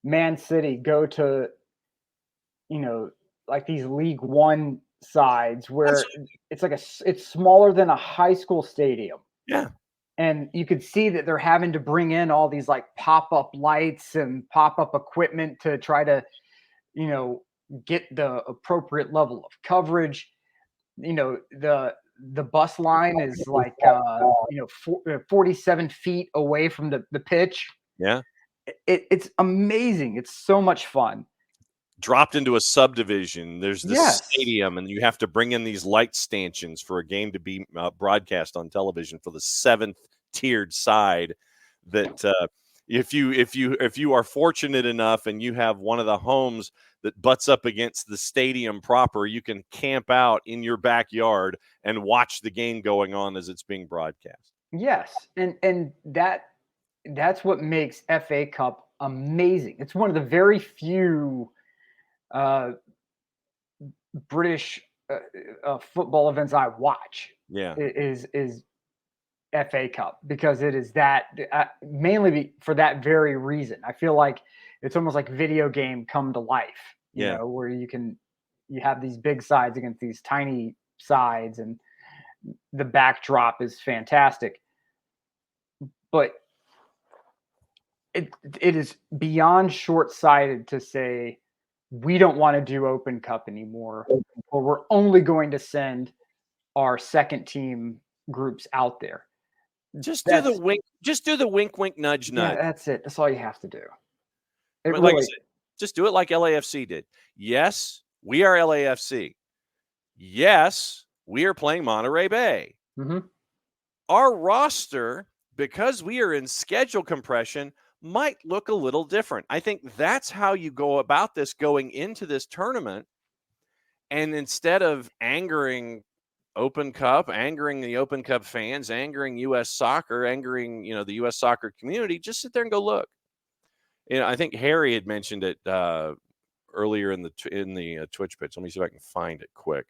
Man City go to, like these League One sides where it's smaller than a high school stadium. Yeah. And you could see that they're having to bring in all these like pop-up lights and pop-up equipment to try to, get the appropriate level of coverage. The bus line is like 47 feet away from the pitch. Yeah. It's amazing. It's so much fun. Dropped into a subdivision. There's this stadium, and you have to bring in these light stanchions for a game to be broadcast on television for the 7th tiered side. That if you are fortunate enough and you have one of the homes that butts up against the stadium proper, you can camp out in your backyard and watch the game going on as it's being broadcast. Yes, and that's what makes FA Cup amazing. It's one of the very few British football events I watch. Yeah, is FA Cup, because it is that mainly for that very reason. I feel like it's almost like video game come to life. You know, where you have these big sides against these tiny sides, and the backdrop is fantastic. But it is beyond short-sighted to say we don't want to do Open Cup anymore, or we're only going to send our second team groups out there. Just do the wink. Just do the wink, wink, nudge, nudge. Yeah, that's it. That's all you have to do. Like I said, just do it like LAFC did. Yes, we are LAFC. Yes, we are playing Monterey Bay. Mm-hmm. Our roster, because we are in schedule compression, might look a little different. I think that's how you go about this going into this tournament. And instead of angering Open Cup, angering the Open Cup fans, angering U.S. soccer, angering, the U.S. soccer community, just sit there and go look. I think Harry had mentioned it earlier in the Twitch pitch. Let me see if I can find it quick.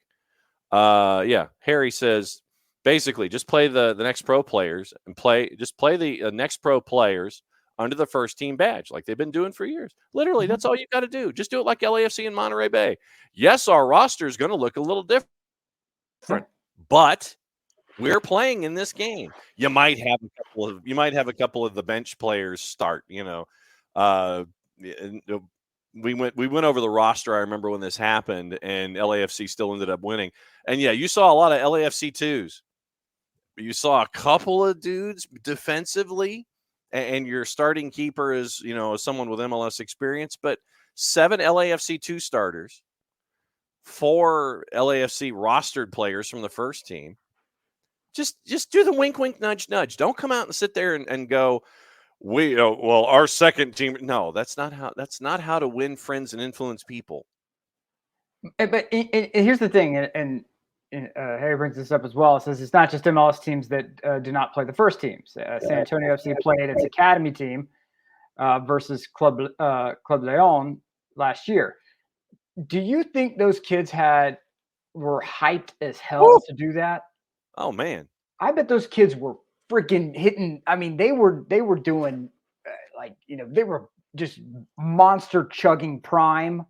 Harry says basically just play the next pro players and play the next pro players under the first team badge like they've been doing for years. Literally, that's all you got to do. Just do it like LAFC and Monterey Bay. Yes, our roster is going to look a little different, but we're playing in this game. You might have a couple of the bench players start. We went over the roster. I remember when this happened, and LAFC still ended up winning. And yeah, you saw a lot of LAFC twos. You saw a couple of dudes defensively, and your starting keeper is someone with MLS experience. But 7 LAFC 2 starters, 4 LAFC rostered players from the first team. Just do the wink, wink, nudge, nudge. Don't come out and sit there and go, our second team. No, that's not how to win friends and influence people. But here's the thing, and Harry brings this up as well. It says it's not just MLS teams that do not play the first teams. San Antonio FC played its academy team versus Club Leon last year. Do you think those kids were hyped as hell to do that? Oh man, I bet those kids were freaking hitting. I mean, they were doing they were just monster chugging prime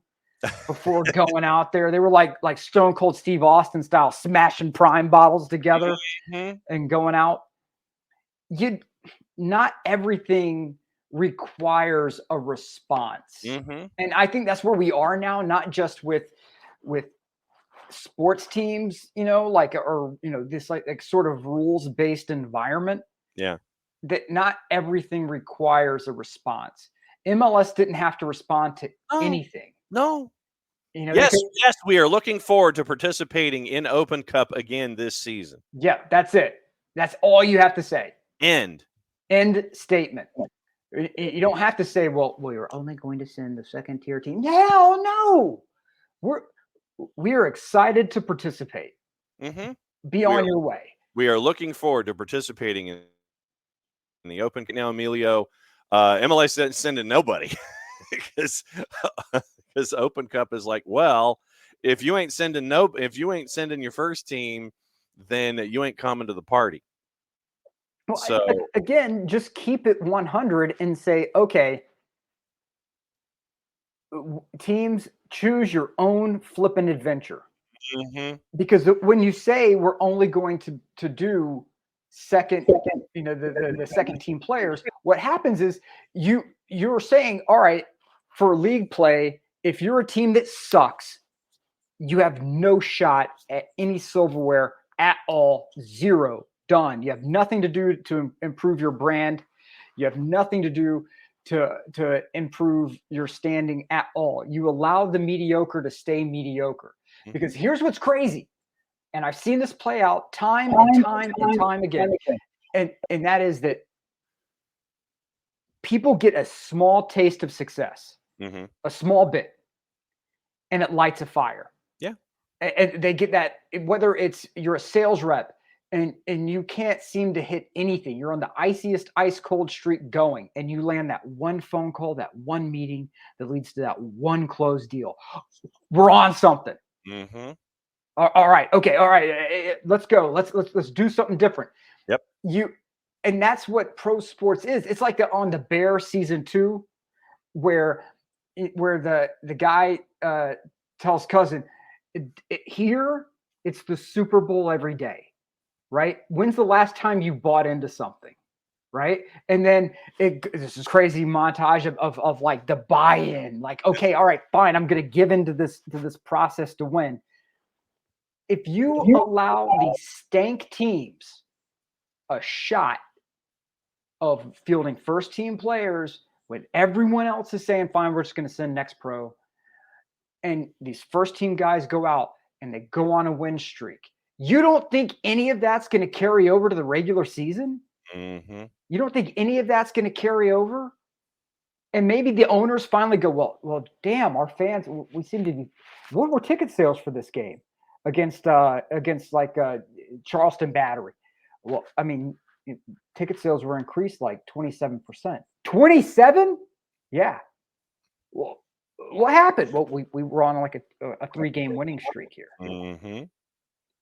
before going out there. They were like Stone Cold Steve Austin style, smashing prime bottles together and going out. Not everything requires a response, and I think that's where we are now. Not just with sports teams, this like sort of rules-based environment. Yeah. That not everything requires a response. MLS didn't have to respond to anything. No. Yes, we are looking forward to participating in Open Cup again this season. Yeah, that's it. That's all you have to say. End statement. You don't have to say, well, we're only going to send the second tier team. Hell no. We are excited to participate. Be on your way. We are looking forward to participating in the Open. Now, Emilio, MLS didn't send in nobody because Open Cup is like, well, if you ain't sending your first team, then you ain't coming to the party. Well, so again, just keep it 100 and say, okay, teams, choose your own flippin' adventure. Because when you say we're only going to do second, the second team players, what happens is you're saying, all right, for league play, if you're a team that sucks, you have no shot at any silverware at all. Zero. Done. You have nothing to do to improve your brand. You have nothing to do to improve your standing at all. You allow the mediocre to stay mediocre. Because here's what's crazy. And I've seen this play out time and time again. And that is that people get a small taste of success, a small bit, and it lights a fire. Yeah. And they get that, whether you're a sales rep and you can't seem to hit anything. You're on the iciest ice cold streak going, and you land that one phone call, that one meeting that leads to that one closed deal. We're on something. All right. Okay. All right. Let's go. Let's do something different. Yep. And that's what pro sports is. It's like on the Bear season 2, where the guy tells Cousin, here it's the Super Bowl every day, right? When's the last time you bought into something? right? And then this is crazy montage of like the buy-in, like, okay, all right, fine, I'm going to give into this process to win. If you allow these stank teams a shot of fielding first team players when everyone else is saying, fine, we're just going to send next pro, and these first team guys go out and they go on a win streak, you don't think any of that's going to carry over to the regular season? Mm-hmm. You don't think any of that's going to carry over? And maybe the owners finally go, well, damn, our fans, we seem to be, what were ticket sales for this game against like Charleston Battery? Well, I mean, ticket sales were increased like 27%. 27? Yeah. Well, what happened? Well, we were on like a 3-game winning streak here. Mm-hmm.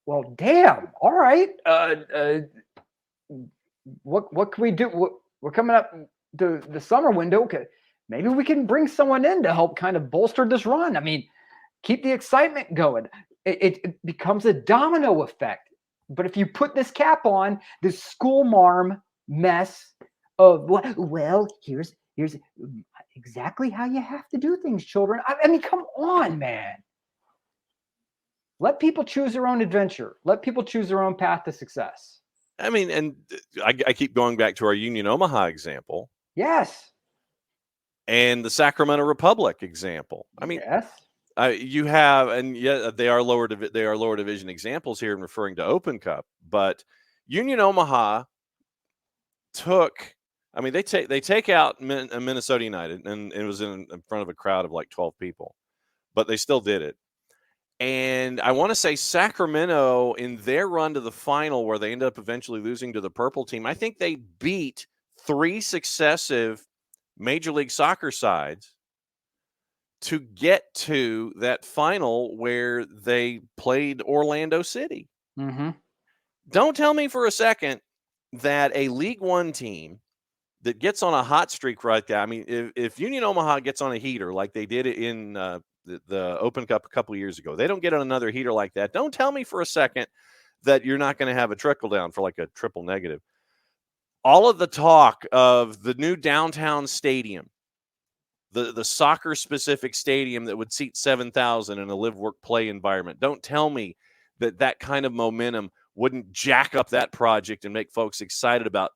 Well, damn. All right. What can we do? We're coming up to the summer window. Okay, maybe we can bring someone in to help kind of bolster this run. I mean, keep the excitement going. It becomes a domino effect. But if you put this cap on, this school marm mess of, well, here's exactly how you have to do things, children. I mean, come on, man. Let people choose their own adventure. Let people choose their own path to success. I mean, and I keep going back to our Union Omaha example. Yes. And the Sacramento Republic example. I mean, yes. You have, and yet they are lower division examples here in referring to Open Cup, but Union Omaha took. I mean, they take out Minnesota United, and it was in front of a crowd of like 12 people, but they still did it. And I want to say Sacramento, in their run to the final, where they ended up eventually losing to the purple team, I think they beat 3 successive Major League Soccer sides to get to that final where they played Orlando City. Mm-hmm. Don't tell me for a second that a League One team that gets on a hot streak right there. I mean, if Union Omaha gets on a heater like they did in the Open Cup a couple of years ago, they don't get on another heater like that. Don't tell me for a second that you're not going to have a trickle down for like a triple negative. All of the talk of the new downtown stadium, the soccer-specific stadium that would seat 7,000 in a live-work-play environment. Don't tell me that kind of momentum wouldn't jack up that project and make folks excited about,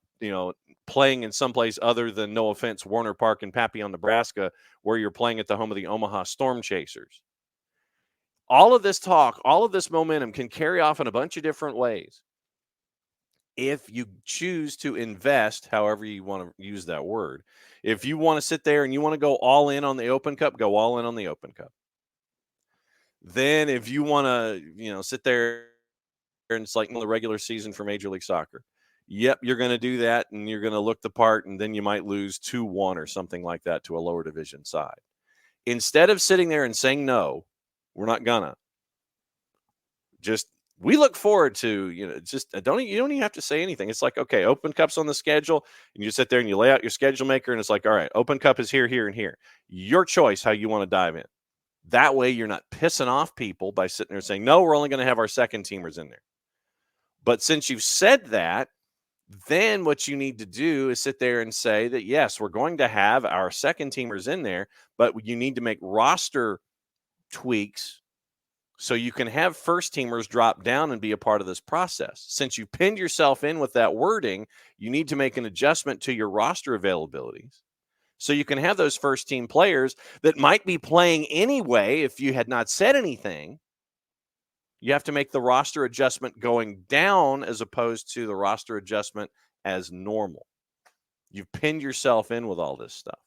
playing in someplace other than, no offense, Warner Park in Papillon, Nebraska, where you're playing at the home of the Omaha Storm Chasers. All of this talk, all of this momentum can carry off in a bunch of different ways. If you choose to invest, however you want to use that word, if you want to sit there and you want to go all in on the Open Cup, go all in on the Open Cup. Then if you want to, sit there and it's like the regular season for Major League Soccer, yep, you're going to do that and you're going to look the part, and then you might lose 2-1 or something like that to a lower division side. Instead of sitting there and saying, no, we're not gonna, we look forward to, you don't even have to say anything. It's like, okay, Open Cup's on the schedule, and you sit there and you lay out your schedule maker, and it's like, all right, Open Cup is here, here, and here. Your choice how you want to dive in. That way you're not pissing off people by sitting there saying, no, we're only going to have our second teamers in there. But since you've said that, then what you need to do is sit there and say that, yes, we're going to have our second teamers in there, but you need to make roster tweaks so you can have first teamers drop down and be a part of this process. Since you pinned yourself in with that wording, you need to make an adjustment to your roster availabilities so you can have those first team players that might be playing anyway. If you had not said anything, you have to make the roster adjustment going down as opposed to the roster adjustment as normal. You've pinned yourself in with all this stuff.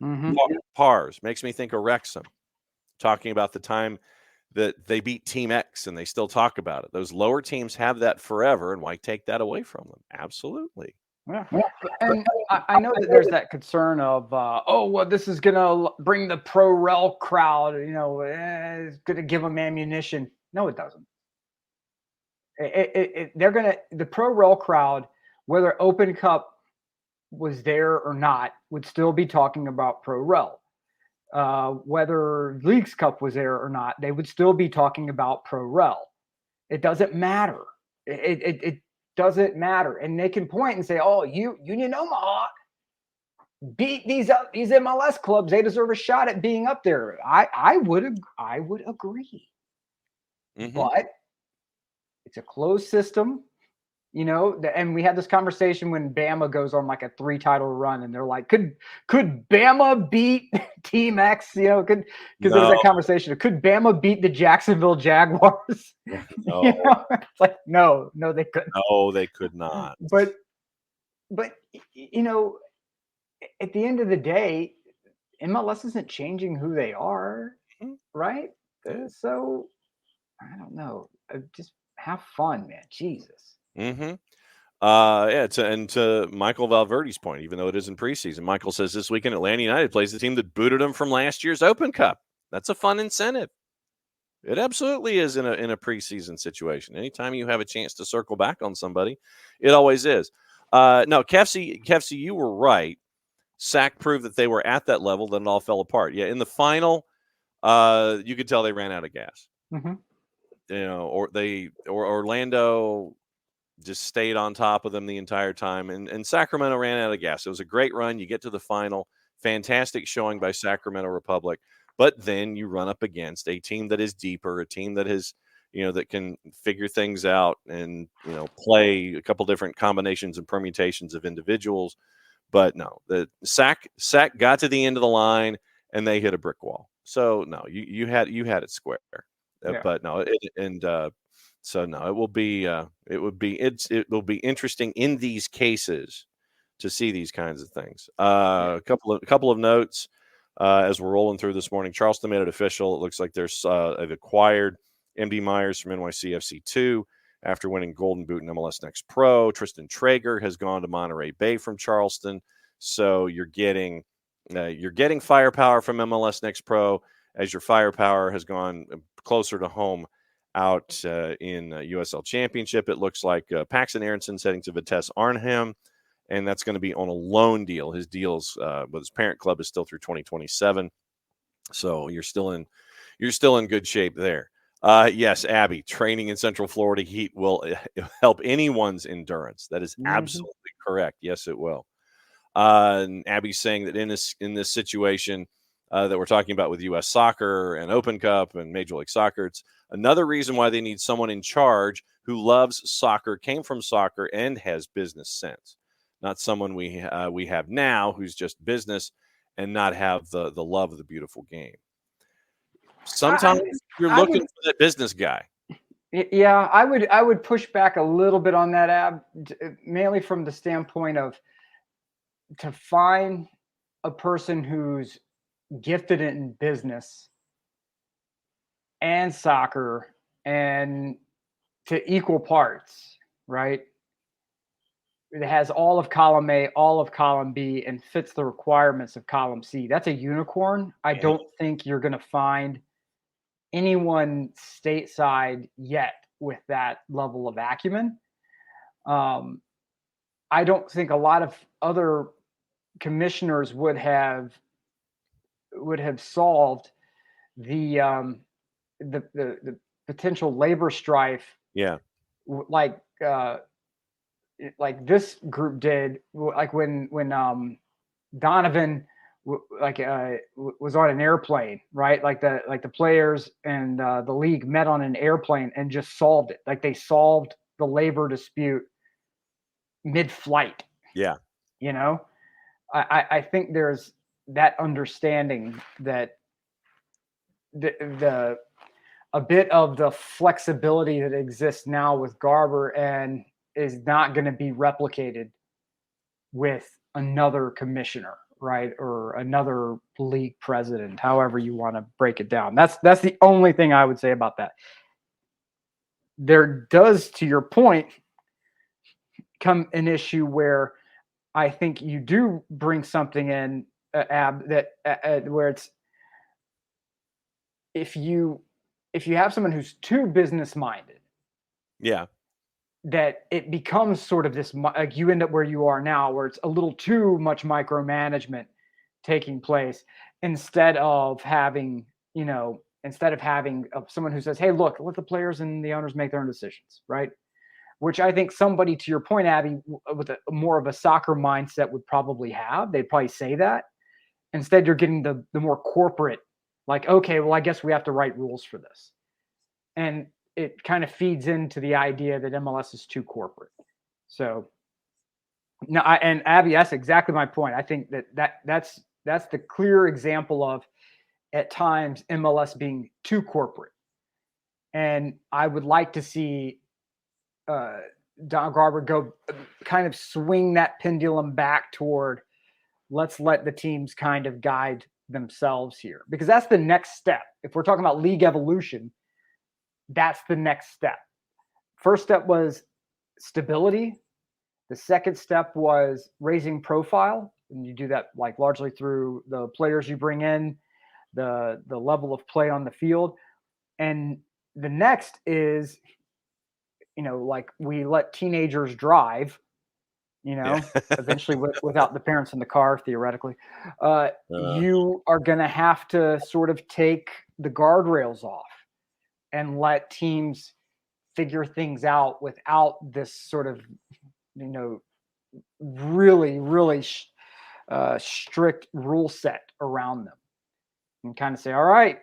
Mm-hmm. Pars makes me think of Wrexham, talking about the time that they beat Team X and they still talk about it. Those lower teams have that forever, and why take that away from them? Absolutely. Yeah. And I know that there's that concern of, this is going to bring the pro-rel crowd, it's going to give them ammunition. No, it doesn't. They're going to, the pro-rel crowd, whether Open Cup was there or not, would still be talking about pro-rel. Whether Leagues Cup was there or not, they would still be talking about pro-rel. It doesn't matter. doesn't matter. And they can point and say, oh, Union Omaha beat these MLS clubs. They deserve a shot at being up there. I would agree. Mm-hmm. But it's a closed system. And we had this conversation when Bama goes on like a 3-title run, and they're like, could Bama beat Team X? Because there was that conversation. Could Bama beat the Jacksonville Jaguars? No. It's like, no, they couldn't. No, they could not. But at the end of the day, MLS isn't changing who they are, right? Yeah. So I don't know. Just have fun, man. Jesus. Mm-hmm. To Michael Valverde's point, even though it isn't preseason, Michael says this weekend Atlanta United plays the team that booted them from last year's Open Cup. That's a fun incentive. It absolutely is in a preseason situation. Anytime you have a chance to circle back on somebody, it always is. No, Kefsey, you were right. SAC proved that they were at that level, then it all fell apart. Yeah, in the final, you could tell they ran out of gas. Mm-hmm. Or Orlando just stayed on top of them the entire time, and Sacramento ran out of gas. It was a great run. You get to the final, fantastic showing by Sacramento Republic, but then you run up against a team that is deeper, a team that has, that can figure things out and, play a couple different combinations and permutations of individuals. But no, the SAC got to the end of the line and they hit a brick wall. So no, you had it square. Yeah. But no, so no, it will be interesting in these cases to see these kinds of things. A couple of notes as we're rolling through this morning. Charleston made it official. It looks like they've acquired MD Myers from NYCFC 2 after winning Golden Boot in MLS Next Pro. Tristan Traeger has gone to Monterey Bay from Charleston. So you're getting firepower from MLS Next Pro as your firepower has gone closer to home out in USL Championship. It looks like Paxton Aronson heading to Vitesse Arnhem, and that's going to be on a loan deal. His deals with his parent club is still through 2027, so you're still in good shape there. Yes, Abby, training in Central Florida heat will help anyone's endurance. That is absolutely correct. Yes, it will. And Abby's saying that in this situation that we're talking about with U.S. Soccer and Open Cup and Major League Soccer, it's another reason why they need someone in charge who loves soccer, came from soccer, and has business sense. Not someone we have now who's just business and not have the love of the beautiful game. Sometimes you're looking for that business guy. Yeah, I would push back a little bit on that, Ab, mainly from the standpoint of to find a person who's gifted in business and soccer and to equal parts, right? It has all of column A, all of column B, and fits the requirements of column C. That's a unicorn. I don't think you're going to find anyone stateside yet with that level of acumen. I don't think a lot of other commissioners would have solved the potential labor strife. Yeah, like this group did. Like when Donovan was on an airplane, right? Like the players and the league met on an airplane and just solved it. Like they solved the labor dispute mid-flight. Yeah. I think there's that understanding that a bit of the flexibility that exists now with Garber and is not going to be replicated with another commissioner, right? Or another league president, however you want to break it down. That's the only thing I would say about that. There does, to your point, come an issue where I think you do bring something in, Ab, that where it's if you have someone who's too business minded, that it becomes sort of this, like you end up where you are now, where it's a little too much micromanagement taking place instead of having someone who says, hey, look, let the players and the owners make their own decisions, right? which I think somebody, to your point, Abby, with more of a soccer mindset would probably have. They'd probably say that. Instead, you're getting the more corporate, like, okay, well, I guess we have to write rules for this. And it kind of feeds into the idea that MLS is too corporate. So, no, and Abby, that's exactly my point. I think that's the clear example of, at times, MLS being too corporate. And I would like to see Don McGuire go kind of swing that pendulum back toward, let's let the teams kind of guide themselves here, because that's the next step. If we're talking about league evolution, that's the next step. First step was stability. The second step was raising profile, and you do that like largely through the players you bring in, the level of play on the field. And the next is, like, we let teenagers drive, eventually without the parents in the car, theoretically. You are going to have to sort of take the guardrails off and let teams figure things out without this sort of, really, really strict rule set around them, and kind of say, all right,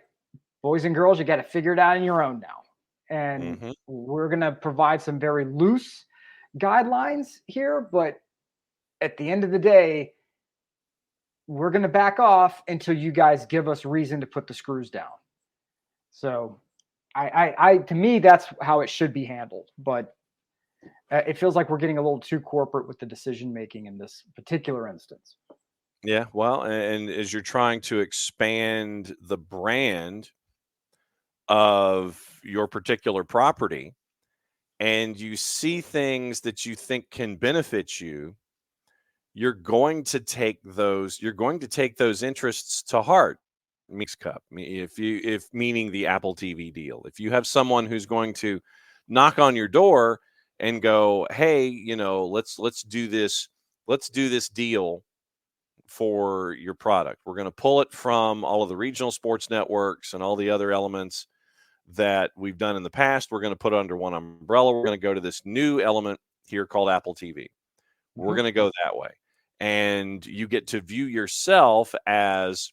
boys and girls, you got to figure it out on your own now. And we're going to provide some very loose guidelines here, but at the end of the day, we're going to back off until you guys give us reason to put the screws down. So to me, that's how it should be handled. But it feels like we're getting a little too corporate with the decision-making in this particular instance. Yeah, well, and as you're trying to expand the brand of your particular property, and you see things that you think can benefit you, you're going to take those interests to heart. Mixed Cup, if meaning the Apple TV deal. If you have someone who's going to knock on your door and go, hey, let's do this deal for your product. We're going to pull it from all of the regional sports networks and all the other elements that we've done in the past. We're going to put it under one umbrella. We're going to go to this new element here called Apple TV. We're going to go that way. And you get to view yourself as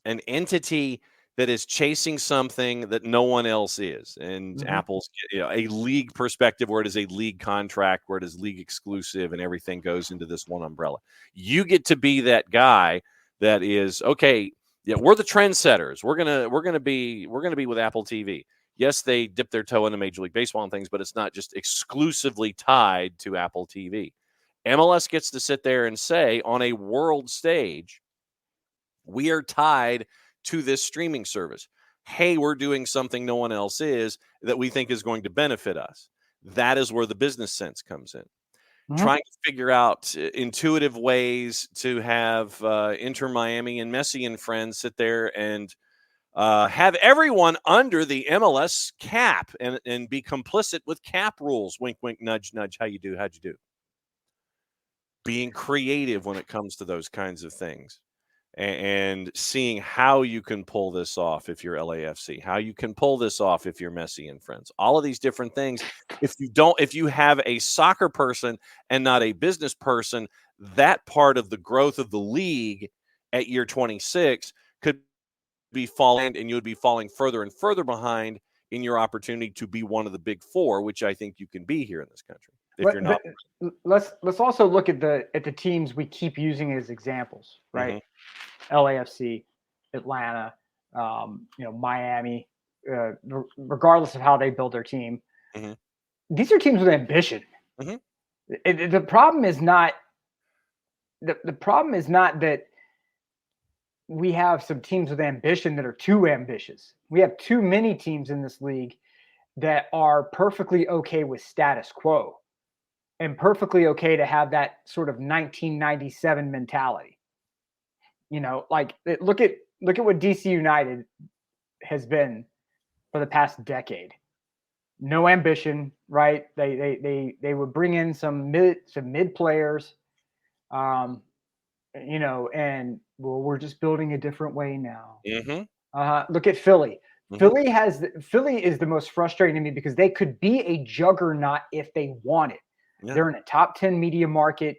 an entity that is chasing something that no one else is. And Apple's a league perspective, where it is a league contract, where it is league exclusive, and everything goes into this one umbrella. You get to be that guy that is, okay, yeah, we're the trendsetters. We're gonna be with Apple TV. Yes, they dip their toe into Major League Baseball and things, but it's not just exclusively tied to Apple TV. MLS gets to sit there and say, on a world stage, we are tied to this streaming service. Hey, we're doing something no one else is that we think is going to benefit us. That is where the business sense comes in. Trying to figure out intuitive ways to have Inter Miami and Messi and friends sit there and have everyone under the MLS cap and be complicit with cap rules. Wink, wink, nudge, nudge. How'd you do? Being creative when it comes to those kinds of things. And seeing how you can pull this off if you're LAFC, how you can pull this off if you're Messi and friends, all of these different things. If you have a soccer person and not a business person, that part of the growth of the league at year 26 could be falling, and you would be falling further and further behind in your opportunity to be one of the big four, which I think you can be here in this country. If you're not, let's also look at the teams we keep using as examples, right? LAFC, Atlanta, Miami, regardless of how they build their team. These are teams with ambition. The problem is not that we have some teams with ambition that are too ambitious. We have too many teams in this league that are perfectly okay with status quo and perfectly okay to have that sort of 1997 mentality. Look at what DC United has been for the past decade. No ambition, right? They would bring in some mid players, and we're just building a different way now. Look at Philly. Philly is the most frustrating to me because they could be a juggernaut if they wanted. Yeah. They're in a top 10 media market.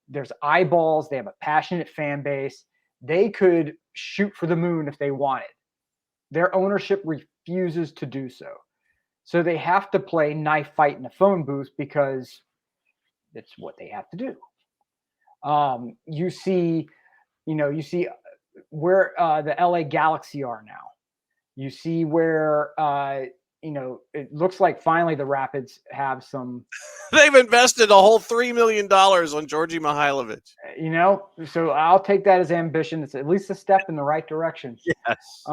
There's eyeballs. They have a passionate fan base. They could shoot for the moon if they wanted. Their ownership refuses to do so. So they have to play knife fight in a phone booth because it's what they have to do. You see where the LA Galaxy are now. You see where, it looks like finally the Rapids have some. They've invested a whole $3 million on Georgi Mihailovic. So I'll take that as ambition. It's at least a step in the right direction. Yes.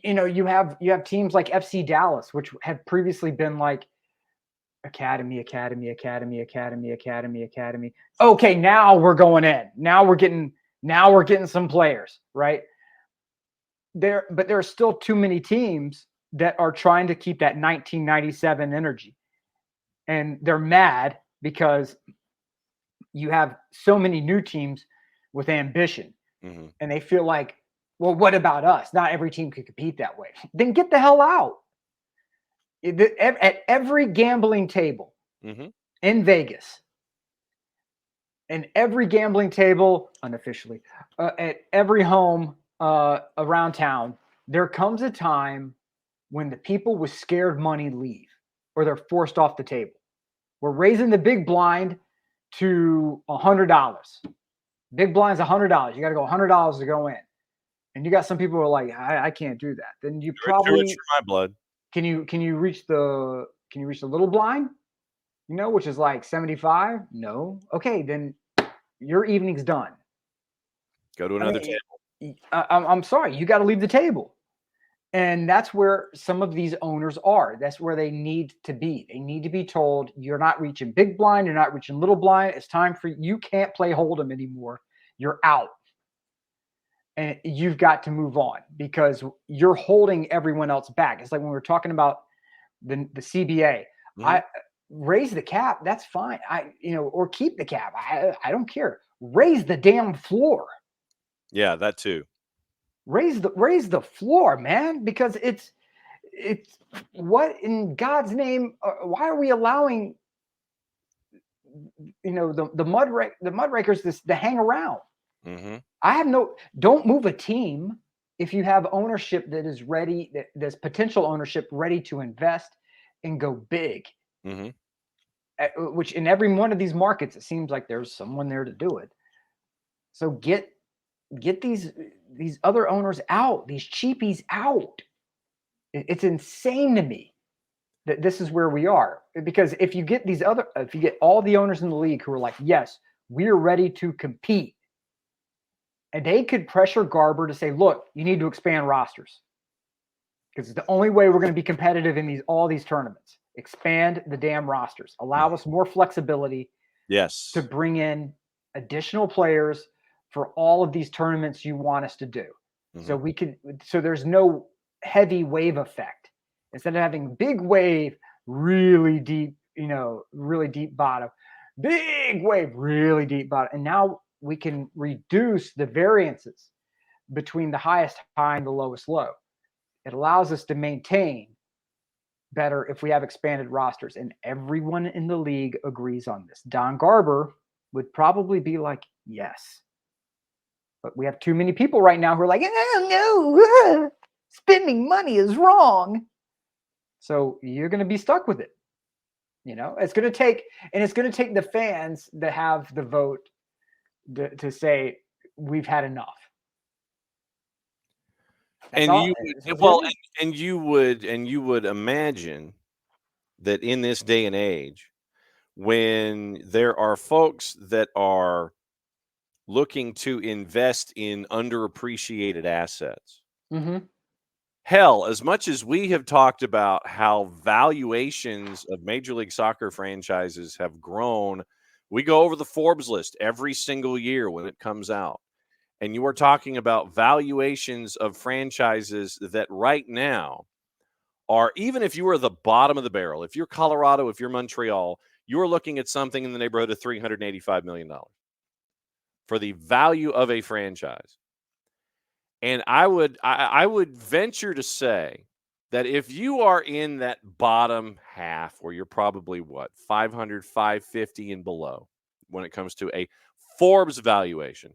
You have teams like FC Dallas, which had previously been like academy. Okay, now we're going in. Now we're getting some players, right? But there are still too many teams that are trying to keep that 1997 energy. And they're mad because you have so many new teams with ambition. Mm-hmm. And they feel like, well, what about us? Not every team could compete that way. Then get the hell out. At every gambling table mm-hmm. in Vegas, and every gambling table unofficially, at every home around town, there comes a time when the people with scared money leave or they're forced off the table. We're raising the big blind to $100. Big blind's $100. You got to go $100 to go in. And you got some people who are like, I can't do that. Then you probably too much for my blood. Can you reach the little blind? Which is like 75? No. Okay, then your evening's done. Go to another table. I'm sorry, you got to leave the table. And that's where some of these owners are. That's where they need to be. They need to be told, you're not reaching big blind, you're not reaching little blind. It's time for you can't play Hold'em anymore. You're out. And you've got to move on because you're holding everyone else back. It's like when we were talking about the CBA. Mm-hmm. I raise the cap. That's fine. Or keep the cap. I don't care. Raise the damn floor. Yeah, that too. Raise the floor, man, because it's what in God's name? Why are we allowing the mud rakers to hang around? Mm-hmm. Don't move a team if you have ownership that is ready, that there's potential ownership ready to invest and go big. Mm-hmm. Which in every one of these markets, it seems like there's someone there to do it. So get these other owners out, these cheapies out. It's insane to me that this is where we are. Because if you get all the owners in the league who are like, yes, we're ready to compete. And they could pressure Garber to say, look, you need to expand rosters. Because it's the only way we're going to be competitive in all these tournaments. Expand the damn rosters. Allow us more flexibility. Yes. To bring in additional players for all of these tournaments you want us to do. Mm-hmm. So there's no heavy wave effect. Instead of having big wave, really deep, really deep bottom, big wave, really deep bottom. And now we can reduce the variances between the highest high and the lowest low. It allows us to maintain better if we have expanded rosters. And everyone in the league agrees on this. Don Garber would probably be like, yes. But we have too many people right now who are like, oh, no, spending money is wrong. So you're going to be stuck with it. It's going to take the fans that have the vote to say we've had enough. And you would imagine that in this day and age, when there are folks that are looking to invest in underappreciated assets, mm-hmm. Hell, as much as we have talked about how valuations of Major League Soccer franchises have grown, we go over the Forbes list every single year when it comes out. And you are talking about valuations of franchises that right now are, even if you are the bottom of the barrel, if you're Colorado, if you're Montreal, you're looking at something in the neighborhood of $385 million for the value of a franchise. And I would venture to say that if you are in that bottom half where you're probably 500, 550 and below when it comes to a Forbes valuation,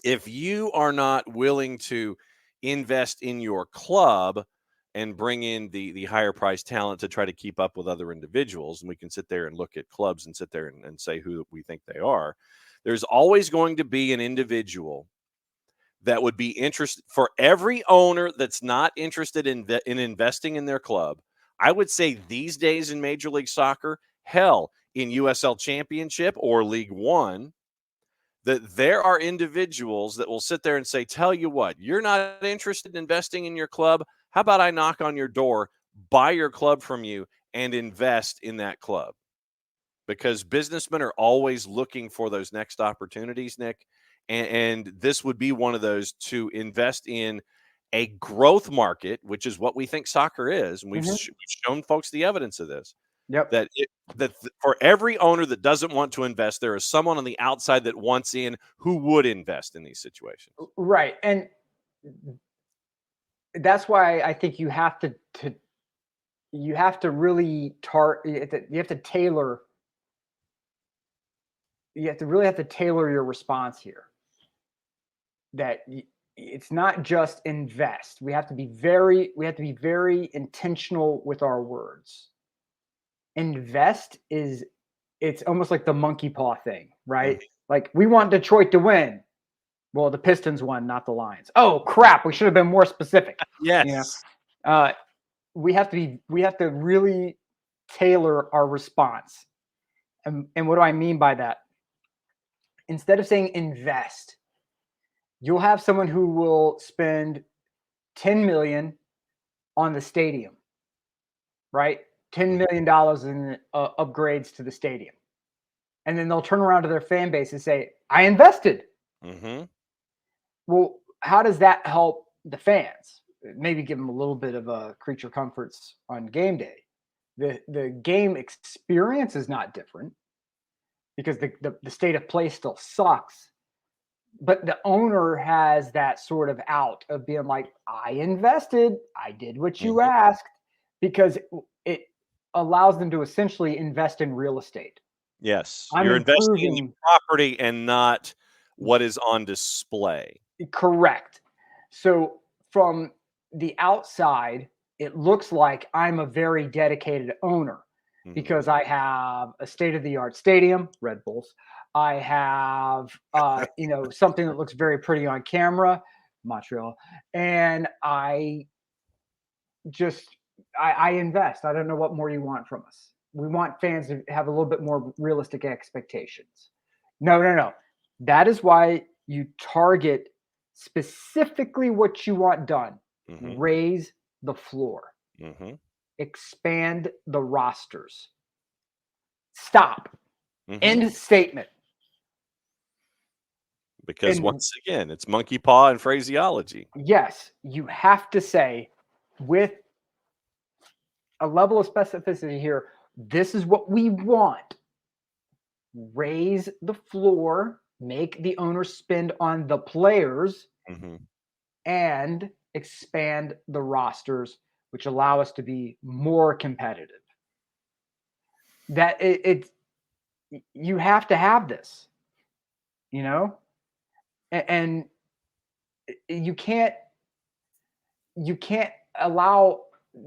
if you are not willing to invest in your club and bring in the higher price talent to try to keep up with other individuals, and we can sit there and look at clubs and sit there and say who we think they are, there's always going to be an individual that would be interested. For every owner that's not interested in investing in their club, I would say these days in Major League Soccer, hell, in USL Championship or League One, that there are individuals that will sit there and say, tell you what, you're not interested in investing in your club. How about I knock on your door, buy your club from you, and invest in that club? Because businessmen are always looking for those next opportunities, Nick. And this would be one of those, to invest in a growth market, which is what we think soccer is. And we've shown folks the evidence of this. Yep. That for every owner that doesn't want to invest, there is someone on the outside that wants in who would invest in these situations. Right. And that's why I think you have to really tailor your response here. That it's not just invest. We have to be very intentional with our words. Invest it's almost like the monkey paw thing, right? Like, we want Detroit to win. Well, the Pistons won, not the Lions. Oh crap, we should have been more specific. Yes. We have to really tailor our response. And what do I mean by that? Instead of saying invest, you'll have someone who will spend $10 million on the stadium, right? $10 million in upgrades to the stadium. And then they'll turn around to their fan base and say, I invested. Well, how does that help the fans? Maybe give them a little bit of a creature comforts on game day. The game experience is not different because the state of play still sucks. But the owner has that sort of out of being like, I invested, I did what you asked, because it allows them to essentially invest in real estate. Yes. You're investing in the property and not what is on display. Correct. So from the outside, it looks like I'm a very dedicated owner because I have a state-of-the-art stadium, Red Bulls. I have, something that looks very pretty on camera, Montreal, and I invest. I don't know what more you want from us. We want fans to have a little bit more realistic expectations. No. That is why you target specifically what you want done. Raise the floor. Expand the rosters. Stop. End statement. Because once again, it's monkey paw and phraseology. Yes, you have to say with a level of specificity here, this is what we want. Raise the floor, make the owner spend on the players, and expand the rosters, which allow us to be more competitive. That you have to have this, and you can't allow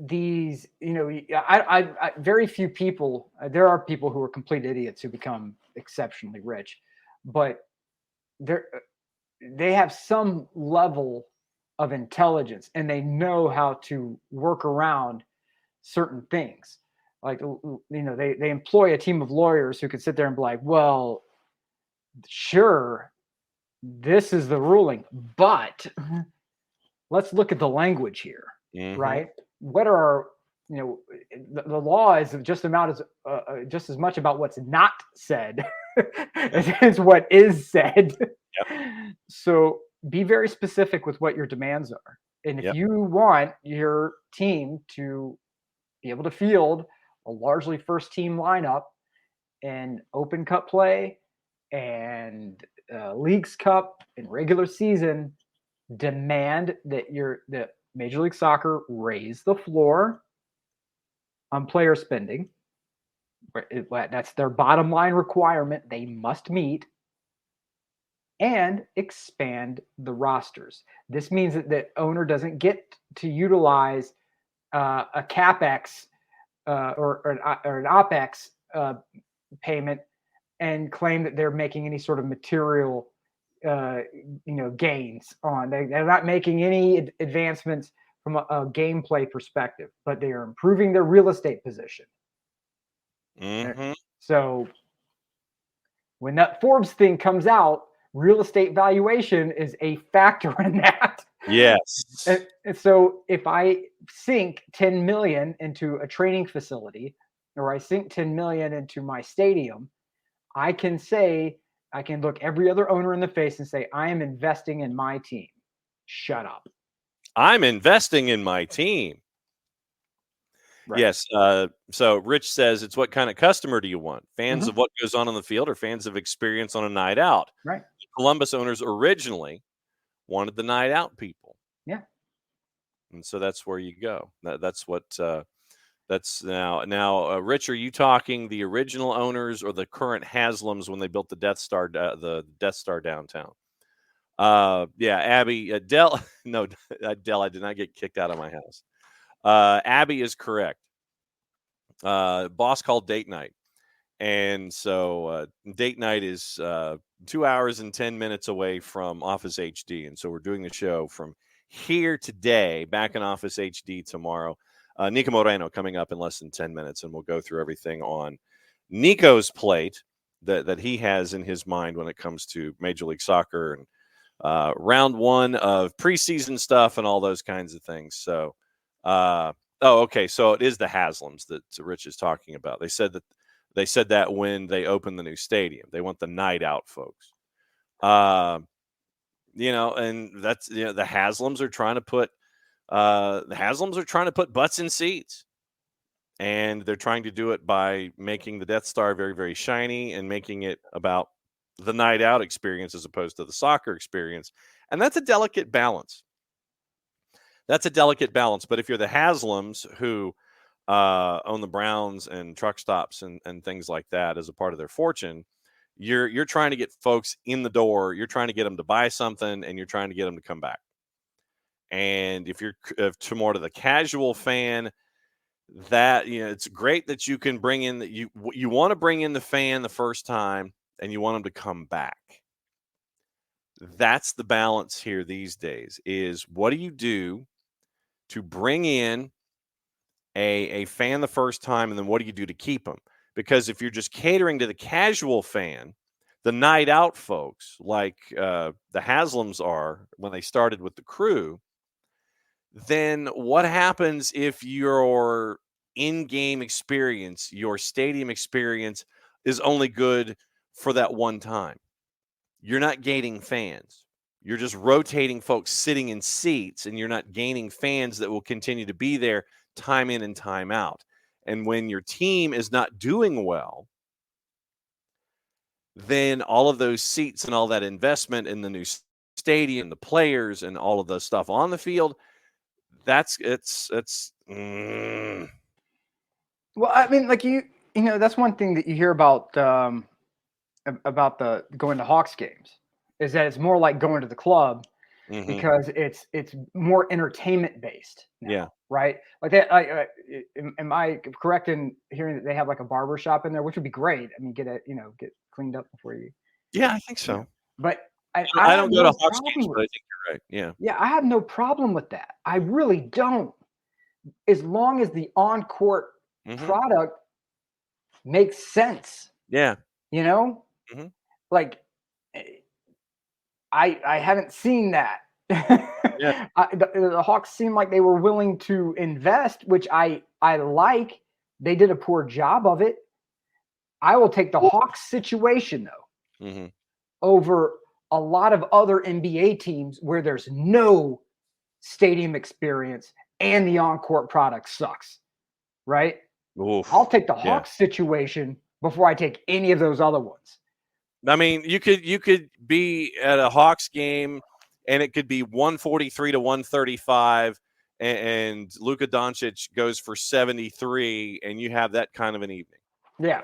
these, I very few people, there are people who are complete idiots who become exceptionally rich, but they have some level of intelligence and they know how to work around certain things. Like, they employ a team of lawyers who could sit there and be like, well, sure, this is the ruling, but let's look at the language here, right? What are the law is just as much about what's not said as it is what is said. So be very specific with what your demands are, and if you want your team to be able to field a largely first team lineup in Open Cup play and Leagues Cup and regular season, demand that that Major League Soccer raise the floor on player spending. That's their bottom line requirement they must meet, and expand the rosters. This means that owner doesn't get to utilize a CapEx or an OpEx payment and claim that they're making any sort of material gains on. They're not making any advancements from a gameplay perspective, but they are improving their real estate position. Mm-hmm. So when that Forbes thing comes out, real estate valuation is a factor in that. Yes. And so if I sink 10 million into a training facility, or I sink 10 million into my stadium, I can look every other owner in the face and say, I am investing in my team. Shut up. I'm investing in my team. Right. Yes. So Rich says, it's what kind of customer do you want? Fans of what goes on the field, or fans of experience on a night out? Right. Columbus owners originally wanted the night out people. Yeah. And so that's where you go. That's what that's now. Rich, are you talking the original owners or the current Haslams when they built the Death Star downtown? Yeah, Abby, Dell. No, Dell, I did not get kicked out of my house. Abby is correct. Boss called date night. And so date night is 2 hours and 10 minutes away from Office HD. And so we're doing the show from here today, back in Office HD tomorrow. Niko Moreno coming up in less than 10 minutes, and we'll go through everything on Niko's plate that he has in his mind when it comes to Major League Soccer and round one of preseason stuff and all those kinds of things. So, okay. So it is the Haslams that Rich is talking about. They said that when they open the new stadium, they want the night out folks. And that's, the Haslams are trying to put butts in seats, and they're trying to do it by making the Death Star very, very shiny and making it about the night out experience as opposed to the soccer experience. And that's a delicate balance. But if you're the Haslams who own the Browns and truck stops and things like that as a part of their fortune, you're trying to get folks in the door. You're trying to get them to buy something, and you're trying to get them to come back. And if you're more to the casual fan, that it's great that you can bring in you want to bring in the fan the first time, and you want them to come back. That's the balance here these days. Is what do you do to bring in a fan the first time, and then what do you do to keep them? Because if you're just catering to the casual fan, the night out folks, like the Haslams are when they started with the Crew, then what happens if your in-game experience, your stadium experience, is only good for that one time? You're not gaining fans. You're just rotating folks sitting in seats, and you're not gaining fans that will continue to be there time in and time out. And when your team is not doing well, then all of those seats and all that investment in the new stadium, the players, and all of the stuff on the field, that's. Well, I mean, like that's one thing that you hear about the going to Hawks games, is that it's more like going to the club, because it's more entertainment based now, yeah. Right? Like that. Am I correct in hearing that they have like a barber shop in there, which would be great? I mean, get cleaned up before you. Yeah, I think so. But I don't go to Hawks games, but I think you're right. Yeah. Yeah, I have no problem with that. I really don't. As long as the on-court product makes sense. Yeah. Like I haven't seen that. Yeah. The Hawks seem like they were willing to invest, which I like. They did a poor job of it. I will take the Hawks situation though over a lot of other NBA teams where there's no stadium experience and the on-court product sucks. Right? Oof. I'll take the Hawks situation before I take any of those other ones. I mean, you could be at a Hawks game and it could be 143 to 135, and Luka Doncic goes for 73, and you have that kind of an evening. Yeah.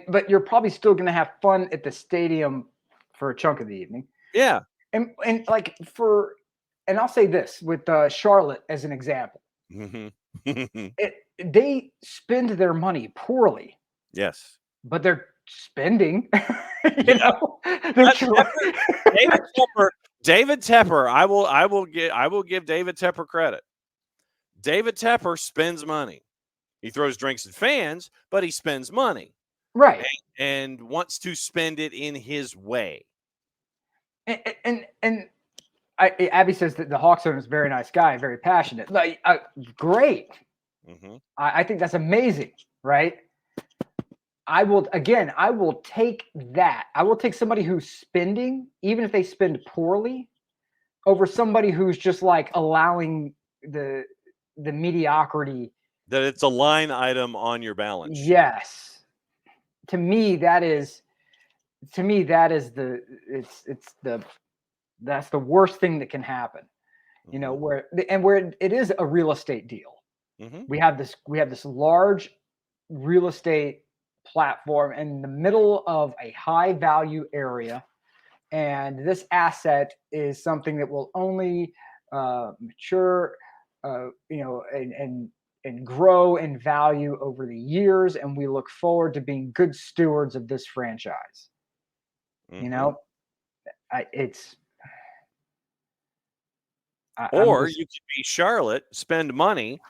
But you're probably still going to have fun at the stadium for a chunk of the evening. Yeah. And I'll say this with Charlotte as an example. They spend their money poorly. Yes. But they're spending. They're David Tepper. I will give David Tepper credit. David Tepper spends money. He throws drinks at fans, but he spends money. Right. And wants to spend it in his way. And Abby says that the Hawks owner is a very nice guy, very passionate. Like, great. Mm-hmm. I think that's amazing, right? I will take that. I will take somebody who's spending, even if they spend poorly, over somebody who's just like allowing the mediocrity. That it's a line item on your balance sheet. Yes. To me, that's the worst thing that can happen. Mm-hmm. Where it is a real estate deal. Mm-hmm. We have this large real estate platform in the middle of a high value area, and this asset is something that will only mature, and grow in value over the years, and we look forward to being good stewards of this franchise. Mm-hmm. You could be Charlotte, spend money,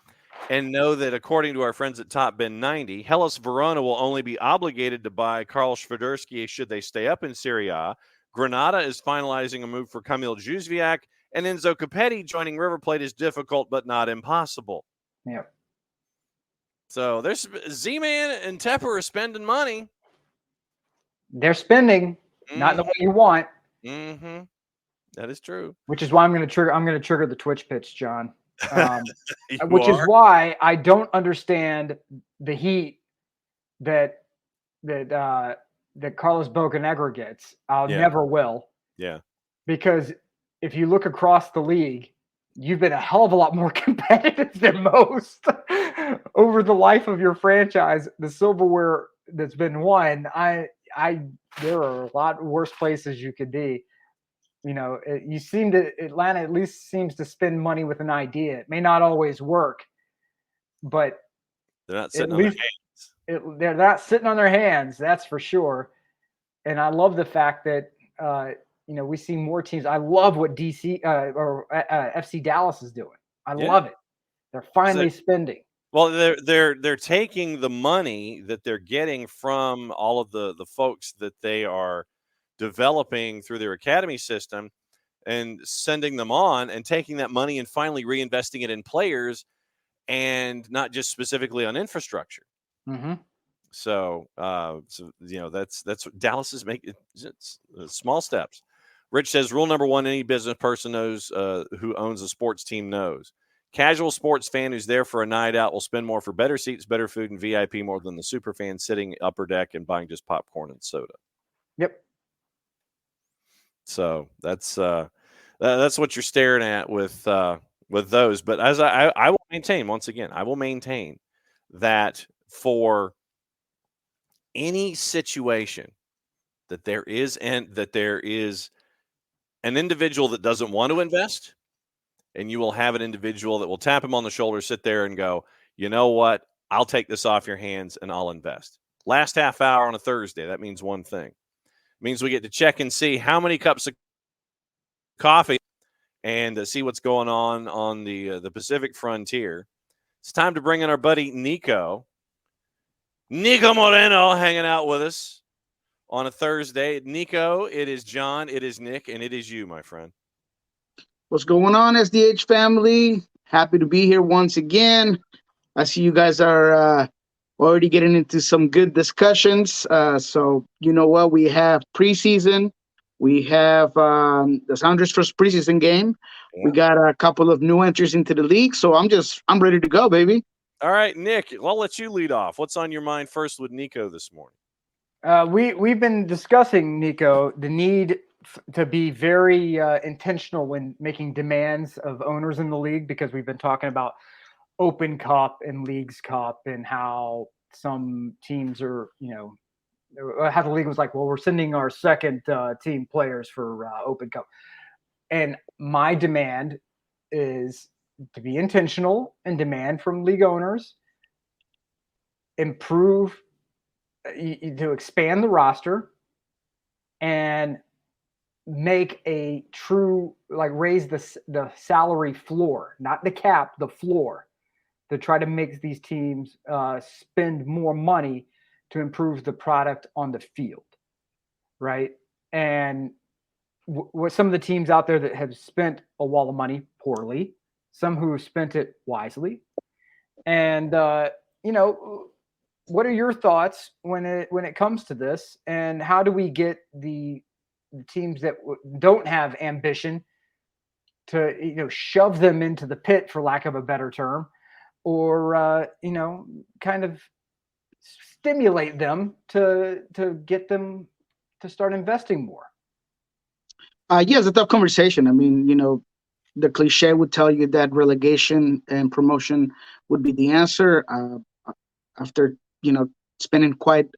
and know that according to our friends at Top Bin 90, Hellas Verona will only be obligated to buy Karl Swiderski should they stay up in Serie A. Granada is finalizing a move for Kamil Jóźwiak, and Enzo Capetti joining River Plate is difficult but not impossible. Yeah. So there's Z-Man and Tepper are spending money. They're spending, not in the way you want. Mm-hmm. That is true. Which is why I'm going to trigger the Twitch pitch, John. Is why I don't understand the heat that Carlos Bocanegra gets. Never will. Yeah. Because if you look across the league, you've been a hell of a lot more competitive than most over the life of your franchise. The silverware that's been won, there are a lot worse places you could be. Atlanta at least seems to spend money with an idea. It may not always work, but they're not sitting on their hands. They're not sitting on their hands, that's for sure. And I love the fact that we see more teams. I love what DC or FC Dallas is doing. I love it. They're finally spending. Well, they're taking the money that they're getting from all of the folks that they are developing through their academy system and sending them on and taking that money and finally reinvesting it in players and not just specifically on infrastructure. Mm-hmm. So that's what Dallas is making. It's small steps. Rich says, rule number one, any business person knows who owns a sports team knows. Casual sports fan who's there for a night out will spend more for better seats, better food, and VIP more than the super fan sitting upper deck and buying just popcorn and soda. Yep. So that's what you're staring at with those. But as I will maintain, once again, I will maintain that for any situation that there is an individual that doesn't want to invest, and you will have an individual that will tap him on the shoulder, sit there and go, you know what? I'll take this off your hands and I'll invest. Last half hour on a Thursday, that means one thing. It means we get to check and see how many cups of coffee and see what's going on the Pacific frontier. It's time to bring in our buddy Niko Moreno hanging out with us on a Thursday. Niko, it is John, it is Nick, and it is you, my friend. What's going on, SDH family? Happy to be here once again. I see you guys are already getting into some good discussions. So you know what? We have preseason. We have the Sounders' first preseason game. Yeah. We got a couple of new entries into the league. So I'm ready to go, baby. All right, Nick, I'll let you lead off. What's on your mind first with Niko this morning? We've been discussing, Niko, the need to be very intentional when making demands of owners in the league, because we've been talking about Open Cup and Leagues Cup and how some teams are, how the league was like, well, we're sending our second team players for Open Cup. And my demand is to be intentional and demand from league owners, improve, to expand the roster and make a true, like, raise the salary floor, not the cap, the floor, to try to make these teams spend more money to improve the product on the field, right? And what some of the teams out there that have spent a wall of money poorly, some who have spent it wisely, and what are your thoughts when it comes to this, and how do we get the teams that don't have ambition to shove them into the pit, for lack of a better term, or kind of stimulate them to get them to start investing more? Yeah, it's a tough conversation. I mean, the cliche would tell you that relegation and promotion would be the answer. After spending quite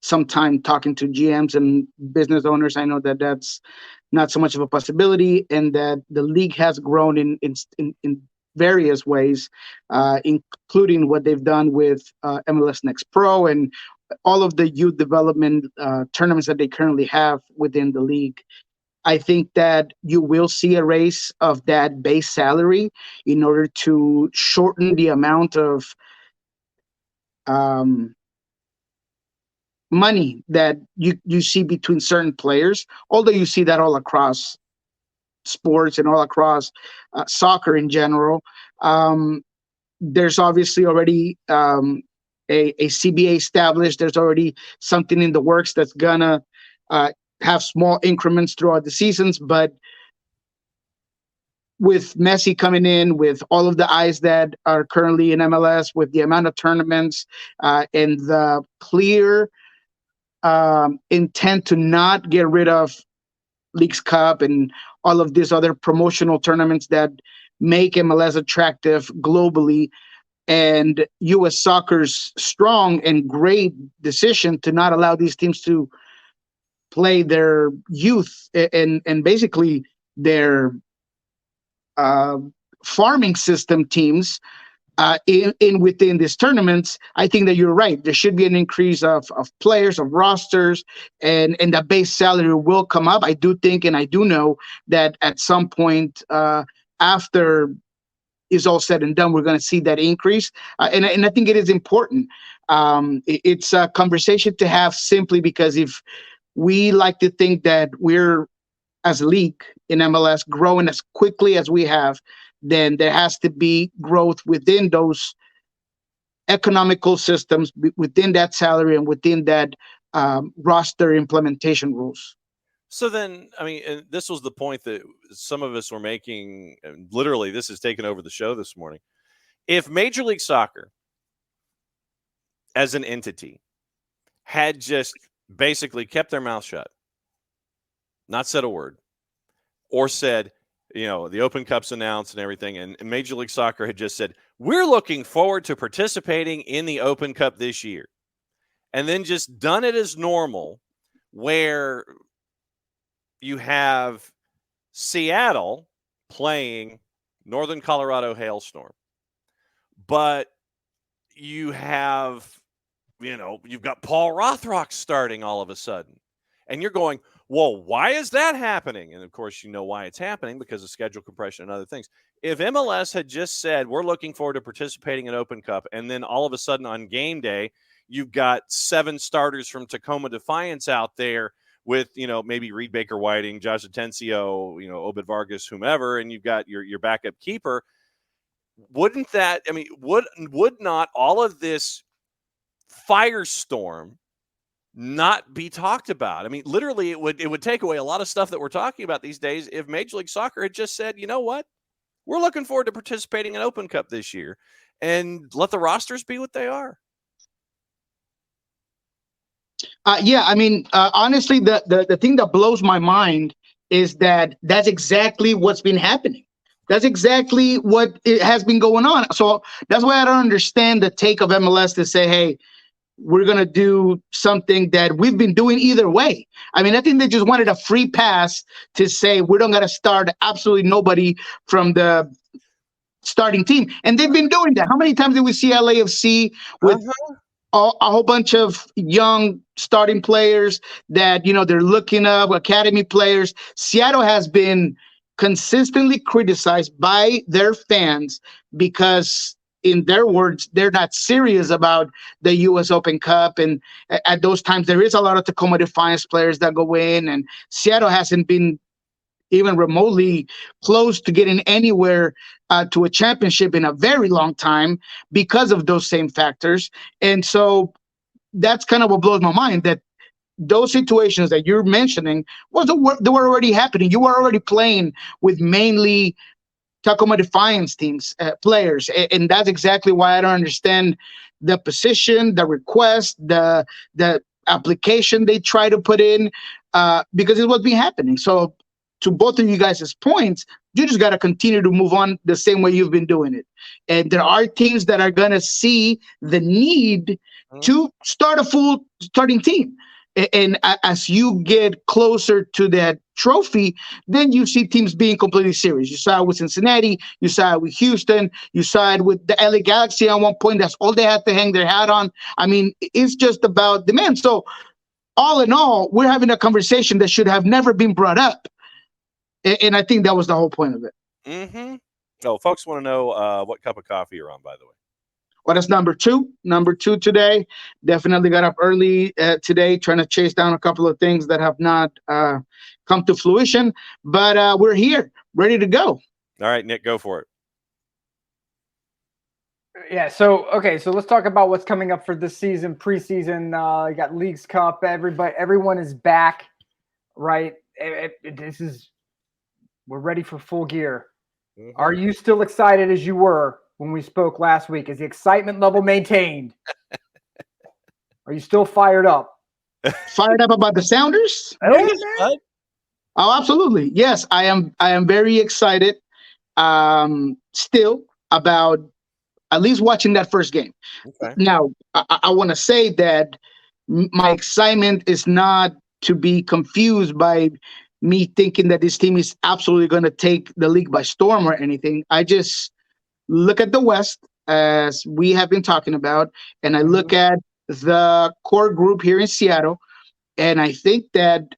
some time talking to GMs and business owners, I know that that's not so much of a possibility, and that the league has grown in various ways, including what they've done with MLS Next Pro and all of the youth development tournaments that they currently have within the league. I think that you will see a raise of that base salary in order to shorten the amount of money that you see between certain players, although you see that all across sports and all across soccer in general. There's obviously already a CBA established. There's already something in the works that's gonna have small increments throughout the seasons, but with Messi coming in, with all of the eyes that are currently in MLS, with the amount of tournaments and the clear intent to not get rid of Leagues Cup and all of these other promotional tournaments that make MLS attractive globally, and U.S. Soccer's strong and great decision to not allow these teams to play their youth and basically their farming system teams within these tournaments. I think that you're right. There should be an increase of players, of rosters, and the base salary will come up. I do think, and I do know that at some point after is all said and done, we're going to see that increase. And I think it is important. It's a conversation to have, simply because if we like to think that we're, as a league in MLS, growing as quickly as we have, then there has to be growth within those economical systems, within that salary, and within that roster implementation rules. So then, I mean, and this was the point that some of us were making, and literally this has taken over the show this morning. If Major League Soccer as an entity had just basically kept their mouth shut, not said a word, or said, the Open Cup's announced and everything, and Major League Soccer had just said, we're looking forward to participating in the Open Cup this year, and then just done it as normal, where you have Seattle playing Northern Colorado Hailstorm, but you have, you've got Paul Rothrock starting all of a sudden, and you're going, well, why is that happening? And of course, you know why it's happening, because of schedule compression and other things. If MLS had just said, we're looking forward to participating in Open Cup, and then all of a sudden on game day, you've got 7 starters from Tacoma Defiance out there with, maybe Reed Baker Whiting, Josh Atencio, Obed Vargas, whomever, and you've got your backup keeper. Wouldn't that, would not all of this firestorm not be talked about? I mean, literally, it would take away a lot of stuff that we're talking about these days if Major League Soccer had just said, you know what, we're looking forward to participating in Open Cup this year, and let the rosters be what they are. Yeah, I mean, honestly, the thing that blows my mind is that that's exactly what's been happening. That's exactly what it has been going on. So that's why I don't understand the take of MLS to say, hey, we're going to do something that we've been doing either way. I mean, I think they just wanted a free pass to say we don't got to start absolutely nobody from the starting team. And they've been doing that. How many times did we see LAFC with a whole bunch of young starting players that, they're looking up, academy players? Seattle has been consistently criticized by their fans because, in their words, they're not serious about the U.S. Open Cup. And at those times, there is a lot of Tacoma Defiance players that go in, and Seattle hasn't been even remotely close to getting anywhere to a championship in a very long time because of those same factors. And so that's kind of what blows my mind, that those situations that you're mentioning they were already happening. You were already playing with mainly Tacoma Defiance teams, players. And that's exactly why I don't understand the position, the request, the application they try to put in, because it's what's been happening. So to both of you guys' points, you just got to continue to move on the same way you've been doing it. And there are teams that are going to see the need to start a full starting team. And as you get closer to that trophy, then you see teams being completely serious. You saw it with Cincinnati, you saw it with Houston, you saw it with the LA Galaxy at one point. That's all they had to hang their hat on. I mean, it's just about demand. So all in all, we're having a conversation that should have never been brought up. And I think that was the whole point of it. Mm-hmm. Oh, folks want to know what cup of coffee you're on, by the way. Well, that's number two today. Definitely got up early today, trying to chase down a couple of things that have not come to fruition. But we're here, ready to go. All right, Nick, go for it. Yeah, so let's talk about what's coming up for this season, preseason. You got Leagues Cup. Everyone is back, right? We're ready for full gear. Mm-hmm. Are you still excited as you were when we spoke last week? Is the excitement level maintained? Are you still fired up? Fired up about the Sounders? Oh, absolutely. Yes, I am very excited still about at least watching that first game. Okay. Now, I want to say that my excitement is not to be confused by me thinking that this team is absolutely going to take the league by storm or anything. I just look at the West, as we have been talking about, and I look at the core group here in Seattle, and I think that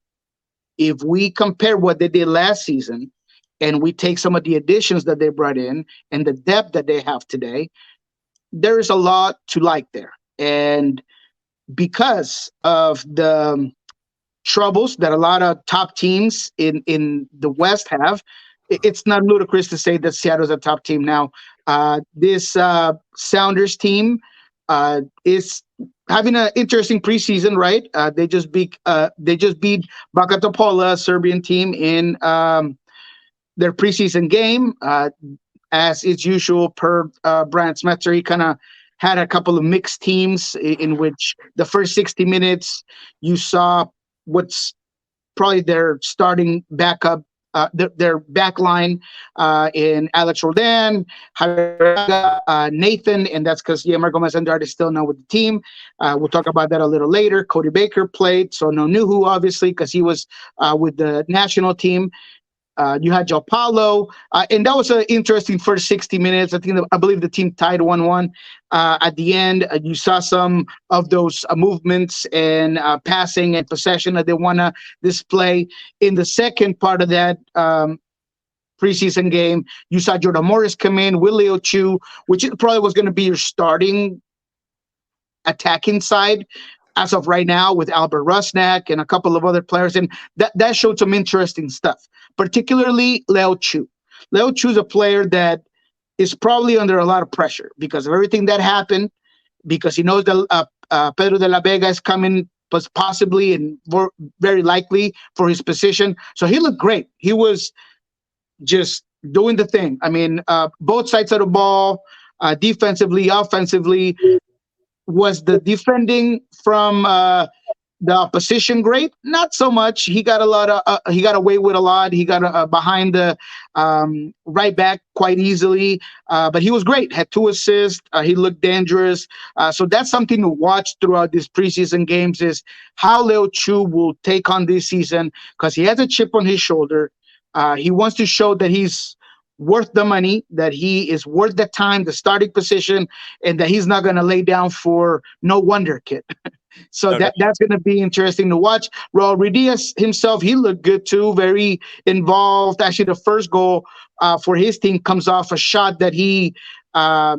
if we compare what they did last season and we take some of the additions that they brought in and the depth that they have today, there is a lot to like there. And because of the troubles that a lot of top teams in the West have, it's not ludicrous to say that Seattle's a top team now. This Sounders team is having an interesting preseason, right? They just beat Baka Topola, a Serbian team, in their preseason game. As is usual per Brian Smetzer, he kind of had a couple of mixed teams in which the first 60 minutes you saw what's probably their starting backup, their back line in Alex Roldan, Nathan, and that's because Yamar Gomez-Andrade is still not with the team. We'll talk about that a little later. Cody Baker played, so no Nuhu, obviously, because he was with the national team. You had Joe Paulo, and that was an interesting first 60 minutes. I believe the team tied 1-1. At the end, you saw some of those movements and passing and possession that they want to display. In the second part of that preseason game, you saw Jordan Morris come in, Willie Ochu, which probably was going to be your starting attacking side as of right now, with Albert Rusnak and a couple of other players. And that showed some interesting stuff, particularly Leo Chu. Leo Chu is a player that is probably under a lot of pressure because of everything that happened, because he knows that Pedro de la Vega is coming possibly and very likely for his position. So he looked great. He was just doing the thing. I mean, both sides of the ball, defensively, offensively. Was the defending from The opposition great, not so much. He got he got away with a lot. He got behind the right back quite easily, but he was great. Had 2 assists. He looked dangerous. So that's something to watch throughout these preseason games is how Leo Chu will take on this season because he has a chip on his shoulder. He wants to show that he's worth the money, that he is worth the time, the starting position, and that he's not going to lay down for no wonder kid. So Okay. that's going to be interesting to watch. Raul Ruiz himself, he looked good too, very involved. Actually, the first goal for his team comes off a shot that he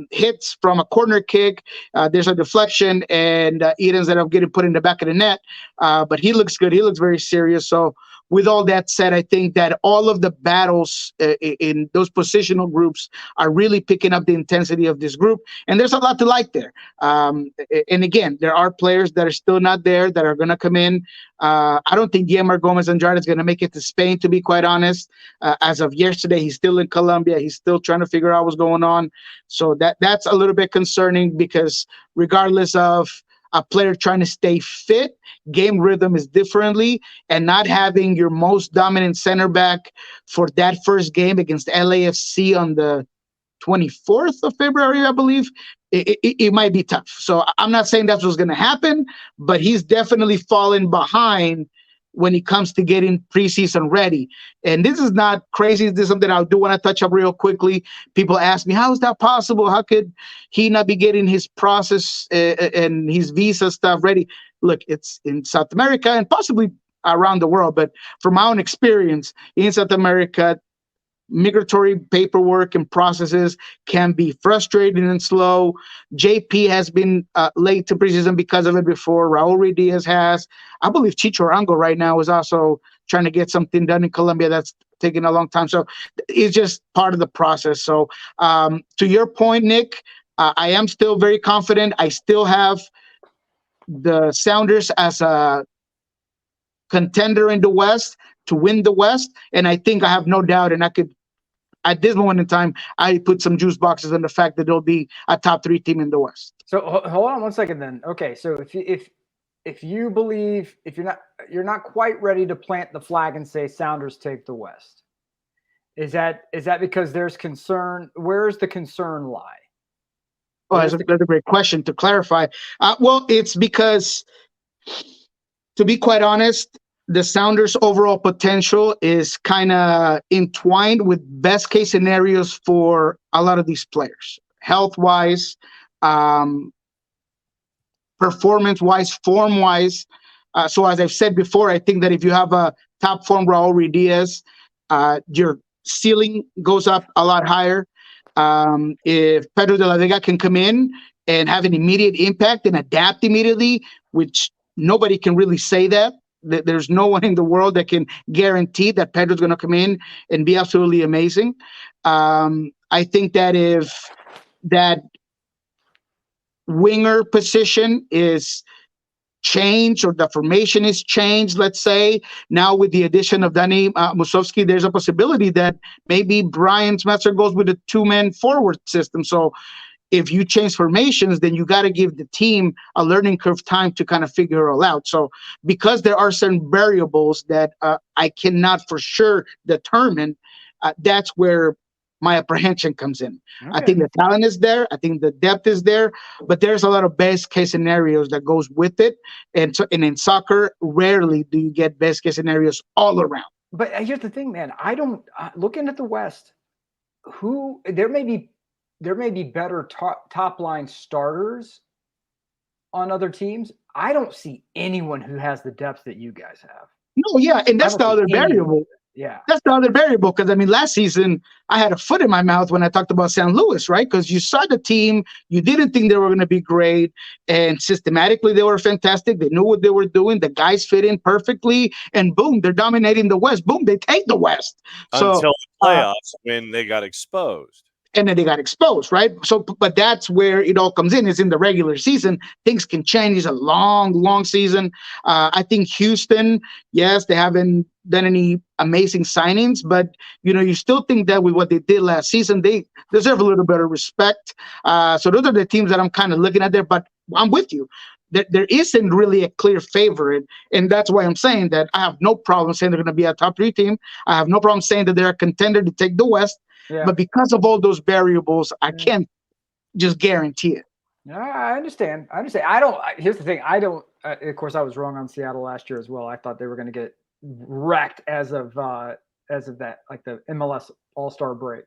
hits from a corner kick. There's a deflection, and it ends up getting put in the back of the net. But he looks good. He looks very serious. So with all that said, I think that all of the battles in those positional groups are really picking up the intensity of this group. And there's a lot to like there. And again, there are players that are still not there that are going to come in. I don't think Guillermo Gomez and Jarrett is going to make it to Spain, to be quite honest. As of yesterday, he's still in Colombia. He's still trying to figure out what's going on. So that's a little bit concerning because regardless of a player trying to stay fit, game rhythm is differently, and not having your most dominant center back for that first game against LAFC on the 24th of February, I believe, it might be tough. So I'm not saying that's what's going to happen, but he's definitely fallen behind when it comes to getting preseason ready. And this is not crazy. This is something I do want to touch up real quickly. People ask me, how is that possible? How could he not be getting his process and his visa stuff ready? Look, it's in South America and possibly around the world. But from my own experience in South America, migratory paperwork and processes can be frustrating and slow. JP has been late to preseason because of it before. Raul Ruiz has. I believe Chicho Arango right now is also trying to get something done in Colombia that's taking a long time. So it's just part of the process. So to your point, Nick, I am still very confident. I still have the Sounders as a contender in the West to win the West. And I think I have no doubt, and I could, at this moment in time, I put some juice boxes on the fact that there'll be a top 3 team in the West. So hold on one second then. Okay, so if you believe you're not quite ready to plant the flag and say Sounders take the West, is that because there's concern? Where's the concern lie? Oh, that's a great question to clarify. Well, it's because, to be quite honest, the Sounders' overall potential is kind of entwined with best case scenarios for a lot of these players, health-wise, performance-wise, form-wise. So as I've said before, I think that if you have a top form Raul Ruiz, your ceiling goes up a lot higher. If Pedro de la Vega can come in and have an immediate impact and adapt immediately, which nobody can really say that. There's no one in the world that can guarantee that Pedro's going to come in and be absolutely amazing. I think that if that winger position is changed or the formation is changed, let's say, now with the addition of Dani Musovski, there's a possibility that maybe Brian Smetzer goes with a 2-man forward system. So if you change formations, then you got to give the team a learning curve time to kind of figure it all out. So because there are certain variables that I cannot for sure determine, that's where my apprehension comes in. Okay. I think the talent is there. I think the depth is there, but there's a lot of best case scenarios that goes with it. And in soccer, rarely do you get best case scenarios all around. But here's the thing, man. I don't looking at the West, there may be better top line starters on other teams. I don't see anyone who has the depth that you guys have. No, yeah, and that's the other variable. Yeah, that's the other variable, because I mean, last season I had a foot in my mouth when I talked about San Luis, right? Because you saw the team, you didn't think they were going to be great, and systematically they were fantastic. They knew what they were doing. The guys fit in perfectly, and boom, they're dominating the West. Boom, they take the West until the playoffs when they got exposed. And then they got exposed, right? So, but that's where it all comes in, is in the regular season. Things can change. It's a long, long season. I think Houston, yes, they haven't done any amazing signings, but, you know, you still think that with what they did last season, they deserve a little bit of respect. So those are the teams that I'm kind of looking at there, but I'm with you. there isn't really a clear favorite. And that's why I'm saying that I have no problem saying they're going to be a top 3 team. I have no problem saying that they're a contender to take the West. Yeah. But because of all those variables, I can't just guarantee it. No, I understand. Here's the thing. Of course, I was wrong on Seattle last year as well. I thought they were going to get wrecked as of that, like the MLS All-Star break.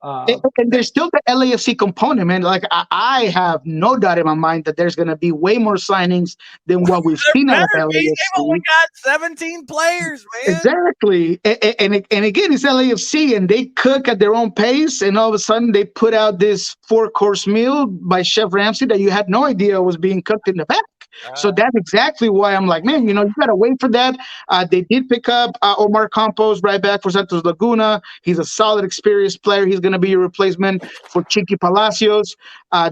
And there's still the LAFC component, man. Like I have no doubt in my mind that there's going to be way more signings than what we've seen out of LAFC. They've only got 17 players, man. Exactly. And again, it's LAFC, and they cook at their own pace, and all of a sudden they put out this 4-course meal by Chef Ramsay that you had no idea was being cooked in the back. So that's exactly why I'm like, man, you got to wait for that. They did pick up Omar Campos right back for Santos Laguna. He's a solid, experienced player. He's going to be your replacement for Chiqui Palacios.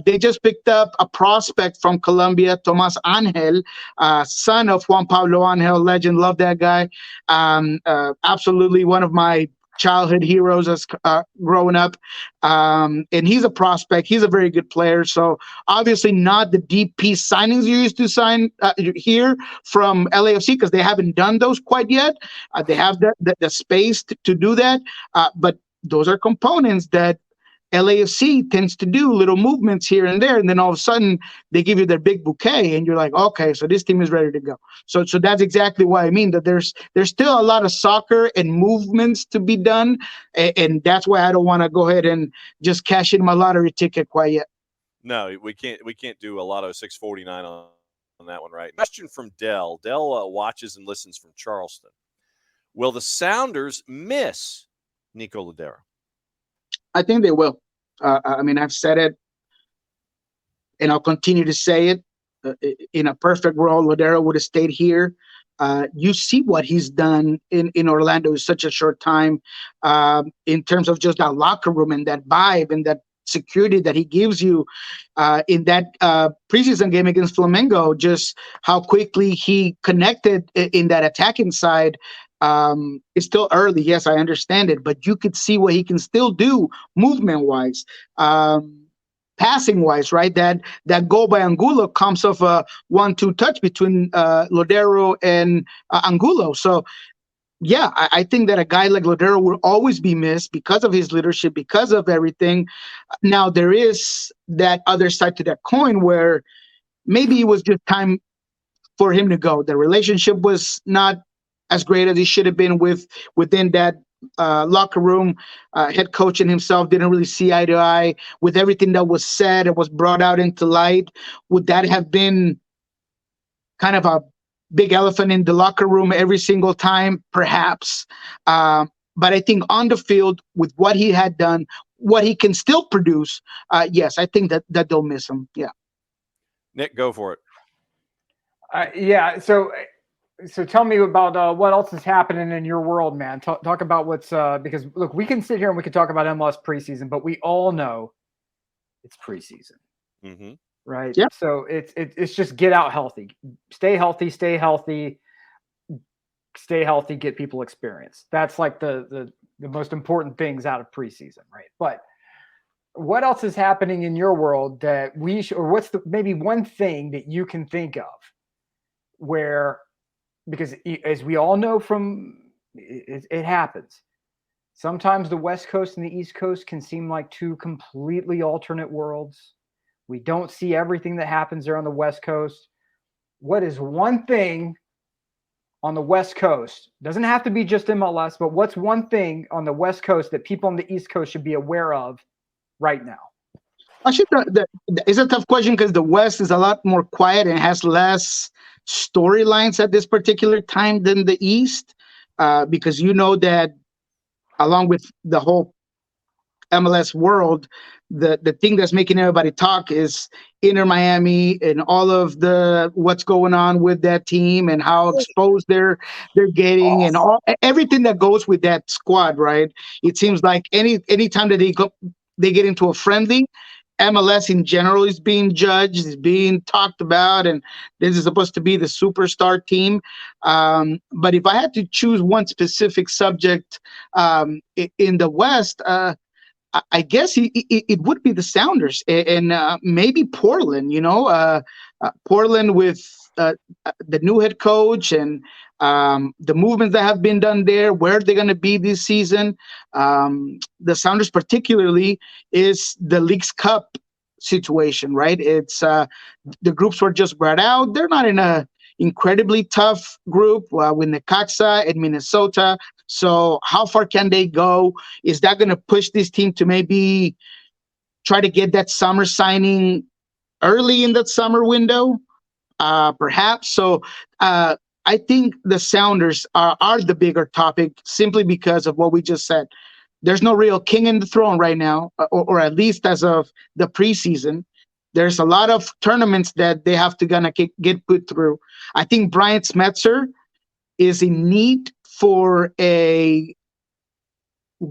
They just picked up a prospect from Colombia, Tomas Angel, son of Juan Pablo Angel, legend. Love that guy. Absolutely one of my childhood heroes as growing up, and he's a prospect. He's a very good player. So obviously not the deep piece signings you used to sign here from LAFC, because they haven't done those quite yet. They have the space to do that, but those are components that LAFC tends to do, little movements here and there, and then all of a sudden they give you their big bouquet, and you're like, okay, so this team is ready to go. So that's exactly what I mean, that there's still a lot of soccer and movements to be done, and that's why I don't want to go ahead and just cash in my lottery ticket quite yet. No, we can't do a Lotto 649 on that one, right? Question from Dell. Dell watches and listens from Charleston. Will the Sounders miss Niko Ladero? I think they will. I mean, I've said it, and I'll continue to say it. In a perfect world, Ladero would have stayed here. You see what he's done in Orlando in such a short time, in terms of just that locker room and that vibe and that security that he gives you in that preseason game against Flamengo, just how quickly he connected in that attacking side. It's still early. Yes, I understand it, but you could see what he can still do movement wise, passing wise, right? That goal by Angulo comes off a 1-2 touch between Ladero and Angulo. So yeah, I think that a guy like Ladero will always be missed because of his leadership, because of everything. Now there is that other side to that coin where maybe it was just time for him to go. The relationship was not as great as he should have been within that locker room. Head coach and himself didn't really see eye to eye with everything that was said and was brought out into light. Would that have been kind of a big elephant in the locker room every single time? Perhaps. But I think on the field, with what he had done, what he can still produce, yes, I think that they'll miss him. Yeah. Nick, go for it. Yeah. So tell me about what else is happening in your world, man. Talk about what's because look, we can sit here and we can talk about MLS preseason, but we all know it's preseason, right? Yeah. So it's just get out healthy, stay healthy, get people experience. That's like the most important things out of preseason, right? But what else is happening in your world that we should, or what's maybe one thing that you can think of where? Because as we all know it happens. Sometimes the West Coast and the East Coast can seem like two completely alternate worlds. We don't see everything that happens there on the West Coast. What is one thing on the West Coast? Doesn't have to be just MLS, but what's one thing on the West Coast that people on the East Coast should be aware of right now? Actually, it's a tough question because the West is a lot more quiet and has less storylines at this particular time than the East, because you know that along with the whole MLS world, the thing that's making everybody talk is Inter Miami and all of what's going on with that team and how exposed they're getting and everything that goes with that squad, right? It seems like any time that they get into a friendly, MLS in general is being judged, is being talked about, and this is supposed to be the superstar team. But if I had to choose one specific subject in the West, I guess it would be the Sounders and maybe Portland. Portland with the new head coach and the movements that have been done there, where they're going to be this season. The Sounders particularly is the Leagues Cup situation, right? It's the groups were just brought out. They're not in a incredibly tough group with Necaxa and Minnesota. So how far can they go? Is that going to push this team to maybe try to get that summer signing early in that summer window? Perhaps. So I think the Sounders are the bigger topic simply because of what we just said. There's no real king in the throne right now, or at least as of the preseason. There's a lot of tournaments that they have to get put through. I think Brian Smetzer is in need for a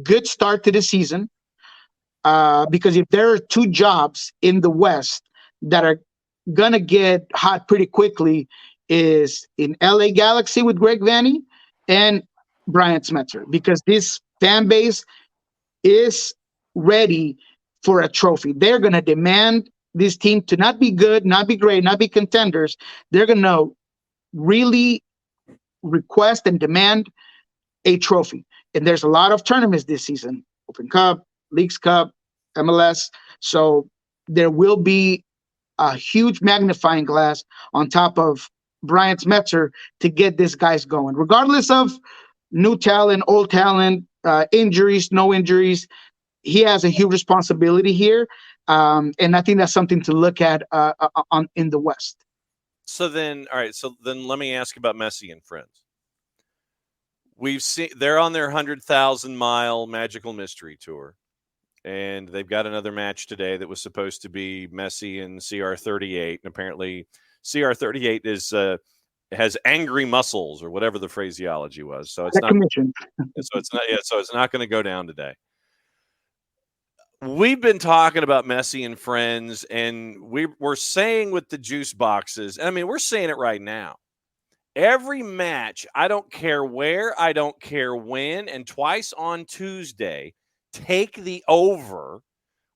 good start to the season because if there are two jobs in the West that are going to get hot pretty quickly is in LA Galaxy with Greg Vanney and Brian Smetzer, because this fan base is ready for a trophy. They're going to demand this team to not be good, not be great, not be contenders. They're going to really request and demand a trophy. And there's a lot of tournaments this season, Open Cup, Leagues Cup, MLS. So there will be a huge magnifying glass on top of Brian Smetzer to get these guys going, regardless of new talent, old talent, injuries, no injuries. He has a huge responsibility here. And I think that's something to look at in the West. So then, all right. So then let me ask about Messi and friends. We've seen they're on their 100,000-mile magical mystery tour. And they've got another match today that was supposed to be Messi and CR38. And apparently CR38 has angry muscles or whatever the phraseology was. So it's not going to go down today. We've been talking about Messi and friends, and we're saying with the juice boxes, I mean, we're saying it right now. Every match, I don't care where, I don't care when, and twice on Tuesday, take the over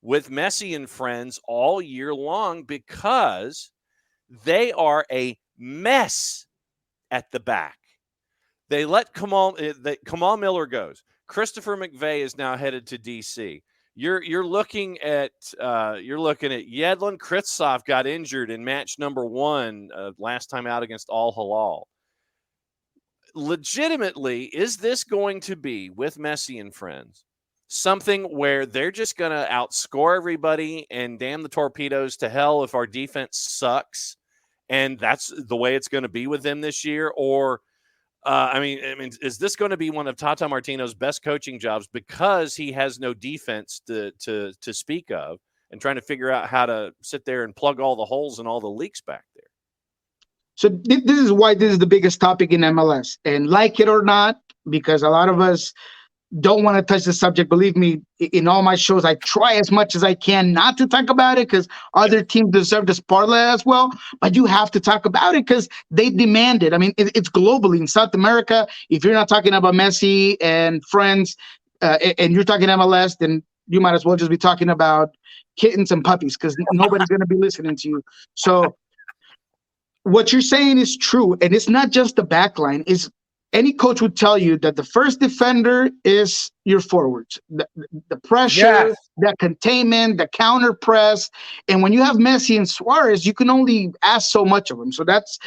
with Messi and friends all year long because they are a mess at the back. They let Kamal Miller goes. Christopher McVeigh is now headed to DC. You're looking at Yedlin. Kritsov got injured in match number 1 last time out against Al Hilal. Legitimately, is this going to be with Messi and friends something where they're just going to outscore everybody and damn the torpedoes to hell if our defense sucks, and that's the way it's going to be with them this year? Or I mean, is this going to be one of Tata Martino's best coaching jobs because he has no defense to speak of, and trying to figure out how to sit there and plug all the holes and all the leaks back there? So this is why this is the biggest topic in MLS, and like it or not, because a lot of us don't want to touch the subject. Believe me, in all my shows, I try as much as I can not to talk about it because other teams deserve the spotlight as well. But you have to talk about it because they demand it. I mean, it's globally in South America. If you're not talking about Messi and friends, and you're talking MLS, then you might as well just be talking about kittens and puppies because nobody's going to be listening to you. So what you're saying is true, and it's not just the back line. Is any coach would tell you that the first defender is your forwards, the pressure, the containment, the counter press. And when you have Messi and Suarez, you can only ask so much of them. So that's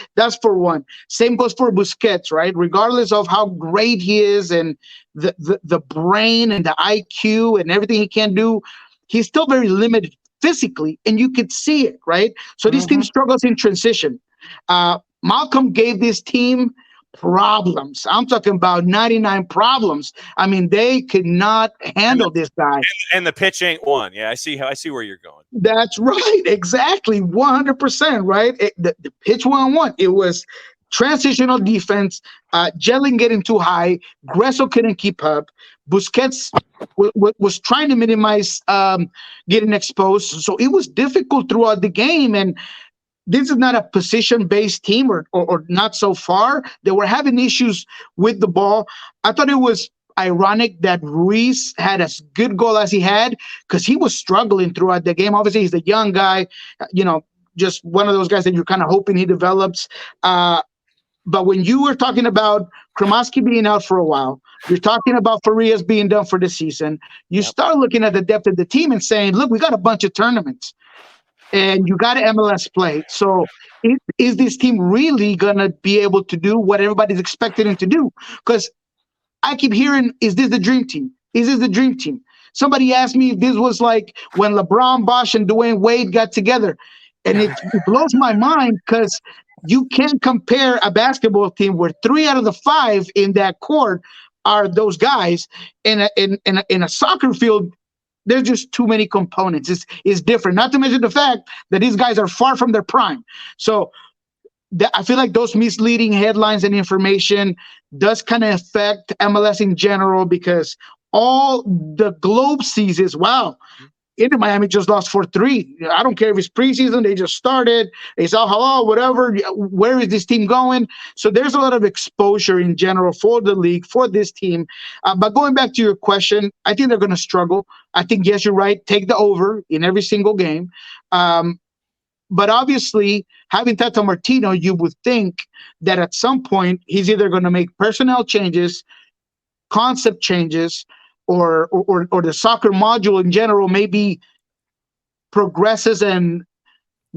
for one. Same goes for Busquets, right? Regardless of how great he is and the brain and the IQ and everything he can do, he's still very limited physically, and you could see it, right? So this team struggles in transition. Malcolm gave this team problems. I'm talking about 99 problems. I mean, they could not handle this guy. And the pitch ain't one. Yeah, I see where you're going. That's right. Exactly. 100%, right? The pitch 1-on-1. It was transitional defense, Jelling getting too high. Gresso couldn't keep up. Busquets was trying to minimize getting exposed. So it was difficult throughout the game. And this is not a position-based team or not so far. They were having issues with the ball. I thought it was ironic that Ruiz had as good goal as he had because he was struggling throughout the game. Obviously, he's a young guy, just one of those guys that you're kind of hoping he develops. But when you were talking about Kremoski being out for a while, you're talking about Farias being done for the season, you start looking at the depth of the team and saying, look, we got a bunch of tournaments and you got MLS play. So is this team really going to be able to do what everybody's expecting them to do? Because I keep hearing, is this the dream team? Is this the dream team? Somebody asked me if this was like when LeBron, Bosch, and Dwayne Wade got together. And it blows my mind because you can't compare a basketball team where 3 out of the 5 in that court are those guys. In a soccer field, there's just too many components. It's different. Not to mention the fact that these guys are far from their prime. So I feel like those misleading headlines and information does kind of affect MLS in general, because all the globe sees is, wow, Inter Miami just lost 4-3. I don't care if it's preseason, they just started. It's all hello, whatever. Where is this team going? So there's a lot of exposure in general for the league, for this team. But going back to your question, I think they're going to struggle. I think, yes, you're right. Take the over in every single game. But obviously, having Tata Martino, you would think that at some point he's either going to make personnel changes, concept changes, or the soccer module in general maybe progresses and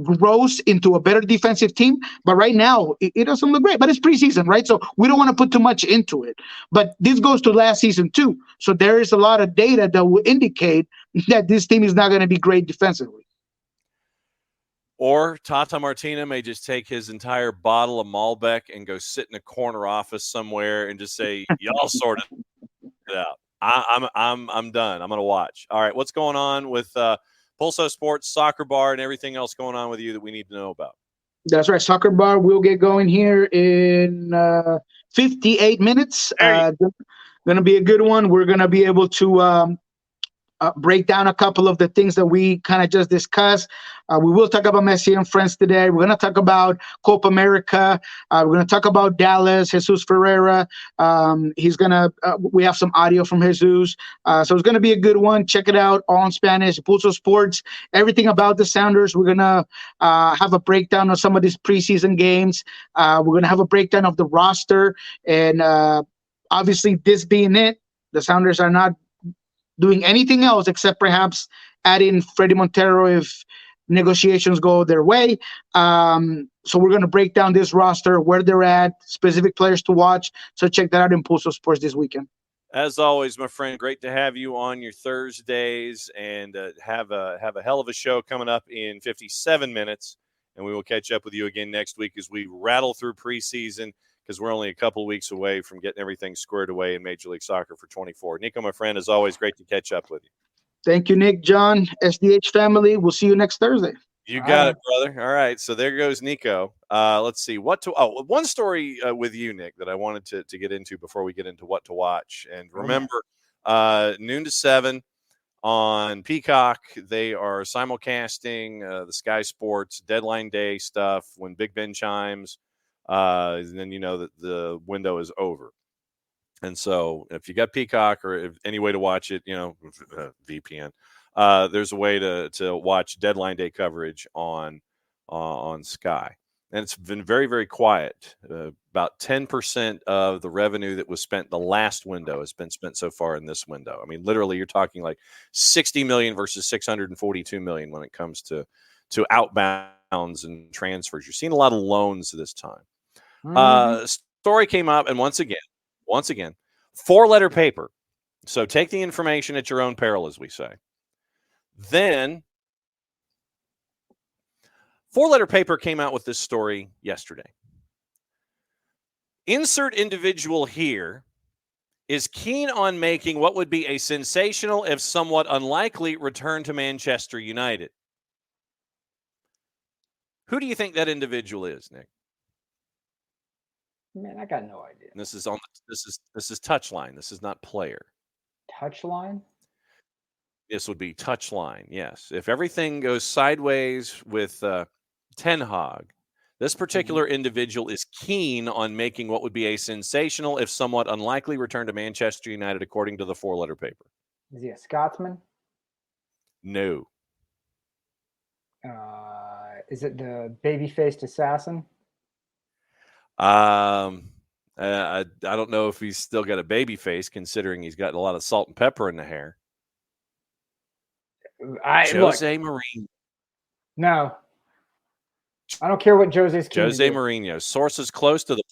grows into a better defensive team. But right now, it doesn't look great. But it's preseason, right? So we don't want to put too much into it. But this goes to last season too. So there is a lot of data that will indicate that this team is not going to be great defensively. Or Tata Martino may just take his entire bottle of Malbec and go sit in a corner office somewhere and just say, y'all sort it out. I'm done. I'm going to watch. All right. What's going on with Pulso Sports, Soccer Bar, and everything else going on with you that we need to know about? That's right. Soccer Bar will get going here in 58 minutes. Going to be a good one. We're going to be able to break down a couple of the things that we kind of just discussed. We will talk about Messi and friends today. We're going to talk about Copa America. We're going to talk about Dallas, Jesus Ferreira. We have some audio from Jesus. So it's going to be a good one. Check it out, all in Spanish. Pulso Sports, everything about the Sounders. We're going to have a breakdown of some of these preseason games. We're going to have a breakdown of the roster. And obviously, this being it, the Sounders are not doing anything else except perhaps adding Freddie Montero if negotiations go their way. So we're going to break down this roster, where they're at, specific players to watch. So check that out in Pulso Sports this weekend. As always, my friend, great to have you on your Thursdays, and have a hell of a show coming up in 57 minutes. And we will catch up with you again next week as we rattle through preseason, because we're only a couple of weeks away from getting everything squared away in Major League Soccer for 24. Niko, my friend, as always, great to catch up with you. Thank you, Nick, John, SDH family. We'll see you next Thursday. You got it, brother. All right, so there goes Niko. Let's see. One story with you, Nick, that I wanted to get into before we get into what to watch. And remember, noon to 7 on Peacock, they are simulcasting the Sky Sports Deadline Day stuff. When Big Ben chimes, then you know that the window is over. And so if you got Peacock or if any way to watch it, VPN, there's a way to watch Deadline Day coverage on Sky. And it's been very, very quiet. About 10% of the revenue that was spent the last window has been spent so far in this window. I mean, literally, you're talking like $60 million versus $642 million when it comes to outbounds and transfers. You're seeing a lot of loans this time. Story came up, and once again, 4-letter paper. So take the information at your own peril, as we say. Then 4-letter paper came out with this story yesterday. Insert individual here is keen on making what would be a sensational, if somewhat unlikely, return to Manchester United. Who do you think that individual is, Nick? Man, I got no idea. This is Touchline. This is not player. Touchline? This would be Touchline, yes. If everything goes sideways with Ten Hag, this particular individual is keen on making what would be a sensational, if somewhat unlikely, return to Manchester United, according to the 4-letter paper. Is he a Scotsman? No. Is it the baby-faced assassin? I don't know if he's still got a baby face, considering he's got a lot of salt and pepper in the hair. Jose Mourinho. No, I don't care what Jose's keen Jose to do. Mourinho. Sources close to the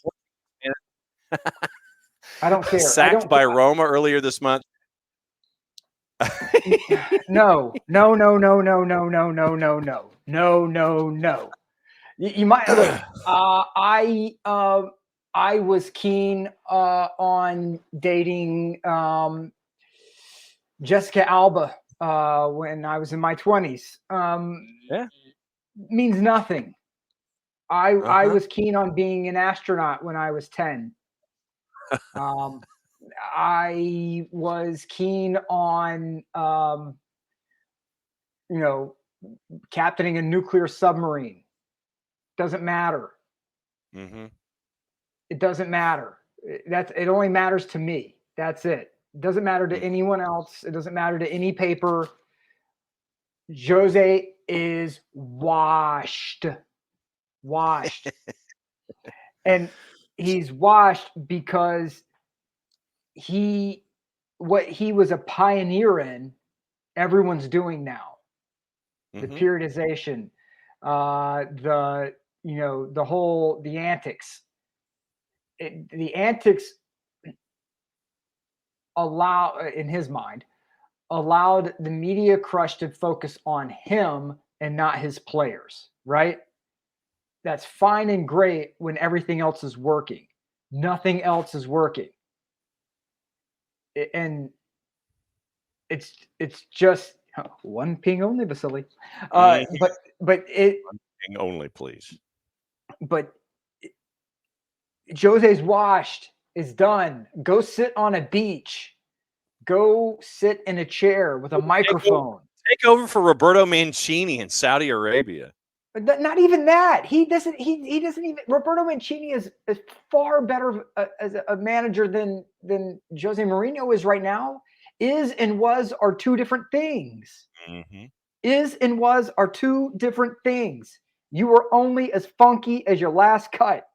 I don't care. Sacked by Roma earlier this month. No. You might look. I was keen on dating Jessica Alba when I was in my 20s. Means nothing. I was keen on being an astronaut when I was 10. I was keen on captaining a nuclear submarine. Doesn't matter. Mm-hmm. It doesn't matter. It only matters to me. That's it. It doesn't matter to anyone else. It doesn't matter to any paper. Jose is washed. And he's washed because what he was a pioneer in, everyone's doing now. The periodization, the antics. The antics in his mind, allowed the media crush to focus on him and not his players, right? That's fine and great when everything else is working. Nothing else is working. And it's just one ping only, Vasily. But one ping only, please. But Jose's washed. Is done. Go sit on a beach. Go sit in a chair with a microphone. Take over for Roberto Mancini in Saudi Arabia. But not even that. He doesn't even. Roberto Mancini is far better as a manager than Jose Mourinho is right now. Is and was are two different things. Mm-hmm. Is and was are two different things. You are only as funky as your last cut.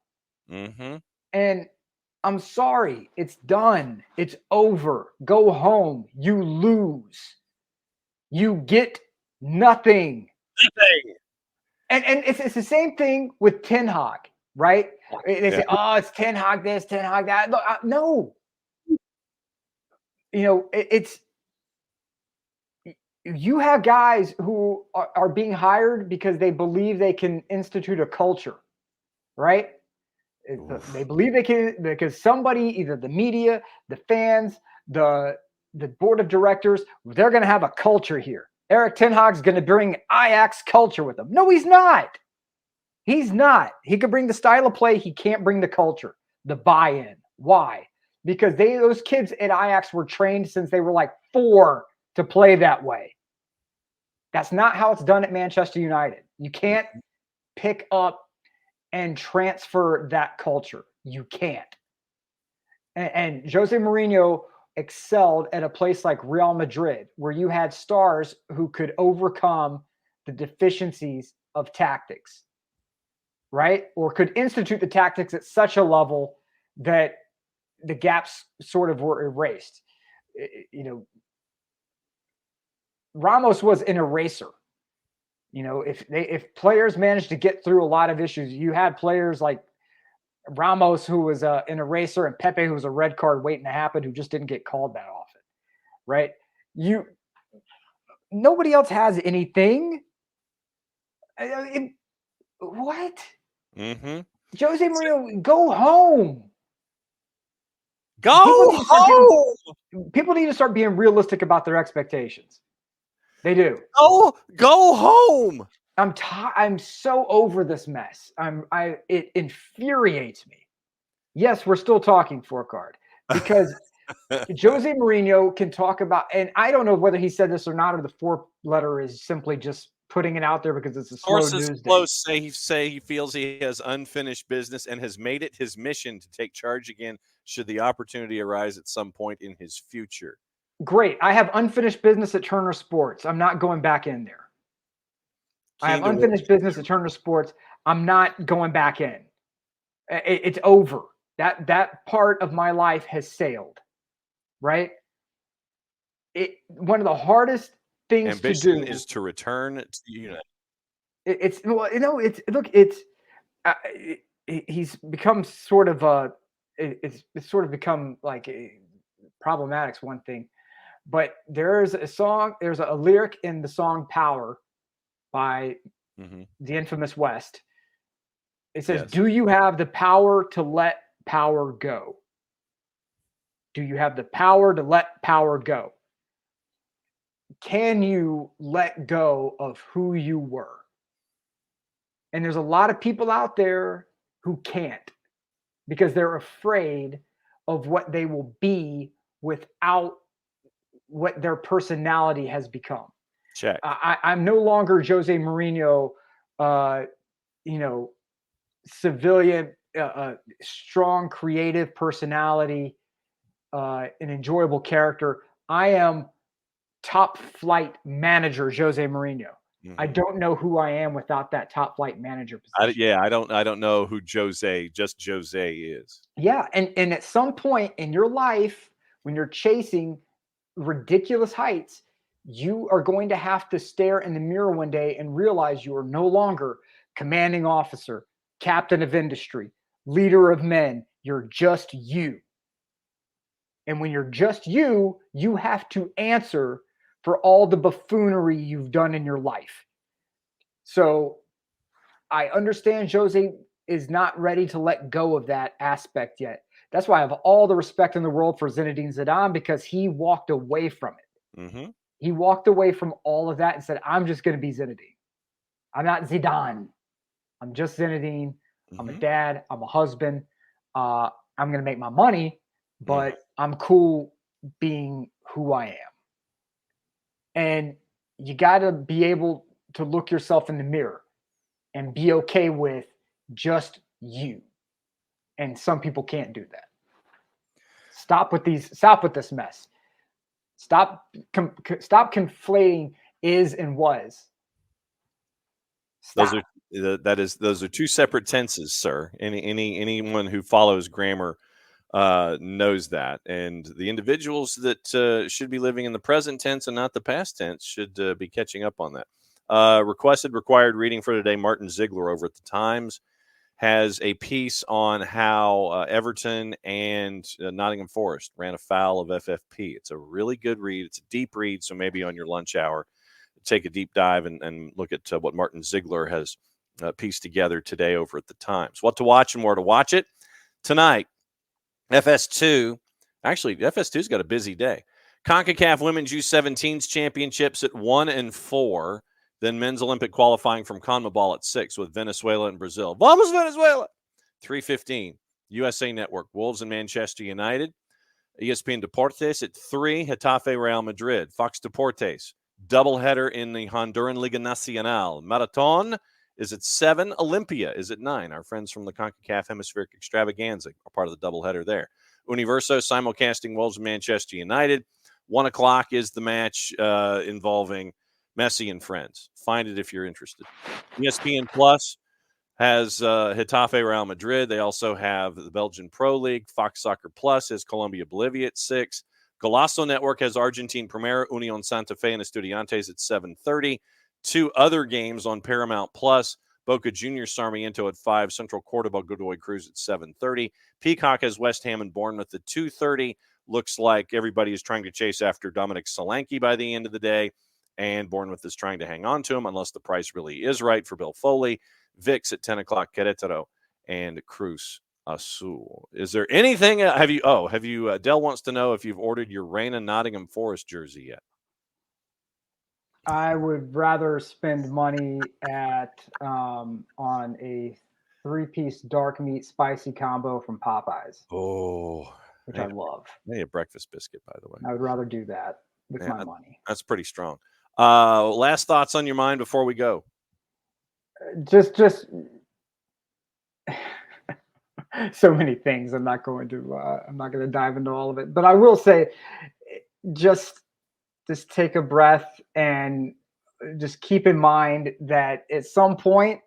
Mm-hmm. And I'm sorry. It's done. It's over. Go home. You lose. You get nothing. And it's the same thing with Ten Hag, right? They say, "Oh, it's Ten Hag this, Ten Hag that." Look, no. It's you have guys who are being hired because they believe they can institute a culture, right? They believe they can because somebody, either the media, the fans, the board of directors, they're going to have a culture here. Erik ten Hag's going to bring Ajax culture with him. No, he's not. He's not. He could bring the style of play. He can't bring the culture, the buy-in. Why? Because those kids at Ajax were trained since they were like 4 to play that way. That's not how it's done at Manchester United. You can't pick up and transfer that culture. You can't. And Jose Mourinho excelled at a place like Real Madrid, where you had stars who could overcome the deficiencies of tactics, right? Or could institute the tactics at such a level that the gaps sort of were erased. Ramos was an eraser. If players managed to get through a lot of issues, you had players like Ramos, who was an eraser, and Pepe, who was a red card waiting to happen, who just didn't get called that often, right? Nobody else has anything. What? Mm-hmm. Jose Mourinho, go home. Go home. People need to start being realistic about their expectations. They do. Go home. I'm so over this mess. It infuriates me. Yes, we're still talking 4-card because Jose Mourinho can talk about, and I don't know whether he said this or not, or the 4th letter is simply just putting it out there because it's a slow news day. Close say he feels he has unfinished business and has made it his mission to take charge again should the opportunity arise at some point in his future. Great. I have unfinished business at Turner Sports. I'm not going back in there. I have unfinished business at Turner Sports. I'm not going back in. It's over. That part of my life has sailed, right? One of the hardest things to do is to return to the United. He's become sort of it's sort of become like problematic's one thing, but there's a lyric in the song Power by the infamous West. It says, do you have the power to let power go? Do you have the power to let power go? Can you let go of who you were? And there's a lot of people out there who can't because they're afraid of what they will be without what their personality has become. Check. I'm no longer Jose Mourinho, civilian, strong, creative personality, an enjoyable character. I am top flight manager Jose Mourinho. I don't know who I am without that top flight manager position. I don't know who Jose is. Yeah, and at some point in your life, when you're chasing ridiculous heights, you are going to have to stare in the mirror one day and realize you are no longer commanding officer, captain of industry, leader of men. You're just you. And when you're just you, you have to answer for all the buffoonery you've done in your life. So I understand Jose is not ready to let go of that aspect yet. That's why I have all the respect in the world for Zinedine Zidane, because he walked away from it. He walked away from all of that and said, I'm just going to be Zinedine. I'm not Zidane. I'm just Zinedine. I'm a dad. I'm a husband. I'm going to make my money, but I'm cool being who I am. And you got to be able to look yourself in the mirror and be okay with just you. And some people can't do that. Stop with this mess. Stop conflating is and was. Stop. Those are two separate tenses, sir. Anyone who follows grammar knows that, and the individuals that should be living in the present tense and not the past tense should be catching up on that. Required reading for today. Martin Ziegler over at the Times has a piece on how Everton and Nottingham Forest ran afoul of FFP. It's a really good read. It's a deep read, so maybe on your lunch hour, take a deep dive and look at what Martin Ziegler has pieced together today over at the Times. What to watch and where to watch it tonight. FS2, actually, FS2's got a busy day. CONCACAF Women's U17s Championships at 1 and 4. Then men's Olympic qualifying from CONMEBOL at 6 with Venezuela and Brazil. Vamos, Venezuela! 3:15, USA Network, Wolves and Manchester United. ESPN Deportes at 3, Getafe Real Madrid. Fox Deportes, doubleheader in the Honduran Liga Nacional. Marathon is at 7. Olympia is at 9. Our friends from the CONCACAF Hemispheric Extravaganza are part of the doubleheader there. Universo simulcasting Wolves and Manchester United. 1 o'clock is the match involving Messi and friends. Find it if you're interested. ESPN Plus has Getafe Real Madrid. They also have the Belgian Pro League. Fox Soccer Plus has Colombia Bolivia at 6. Golazo Network has Argentine Primera, Union Santa Fe and Estudiantes at 7:30. 2 other games on Paramount Plus. Boca Juniors Sarmiento at 5. Central Cordoba Godoy Cruz at 7:30. Peacock has West Ham and Bournemouth at 2:30. Looks like everybody is trying to chase after Dominic Solanke by the end of the day, and Bournemouth is trying to hang on to him unless the price really is right for Bill Foley. VIX at 10 o'clock, Querétaro and Cruz Azul. Is there anything? Have you? Dell wants to know if you've ordered your Reina Nottingham Forest jersey yet. I would rather spend money on a 3-piece dark meat spicy combo from Popeyes. Oh, which I love. Maybe a breakfast biscuit, by the way. I would rather do that with my money. That's pretty strong. Last thoughts on your mind before we go? Just so many things. I'm not going to dive into all of it, but I will say, just take a breath and just keep in mind that at some point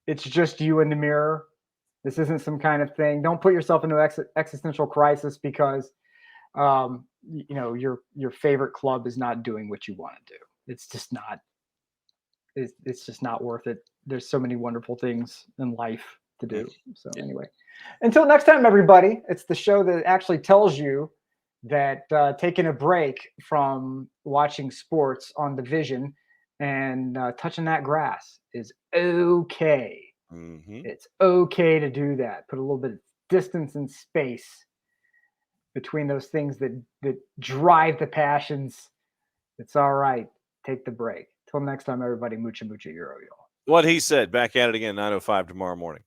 it's just you in the mirror. This isn't some kind of thing. Don't put yourself into existential crisis because your favorite club is not doing what you want to do. It's just not. It's just not worth it. There's so many wonderful things in life to do. So anyway, until next time, everybody, it's the show that actually tells you that taking a break from watching sports on the vision and touching that grass is okay. It's okay to do that. Put a little bit of distance and space between those things that drive the passions. It's all right. Take the break. Till next time, everybody, mucha, mucha, euro, yo. What he said. Back at it again, 9:05 tomorrow morning.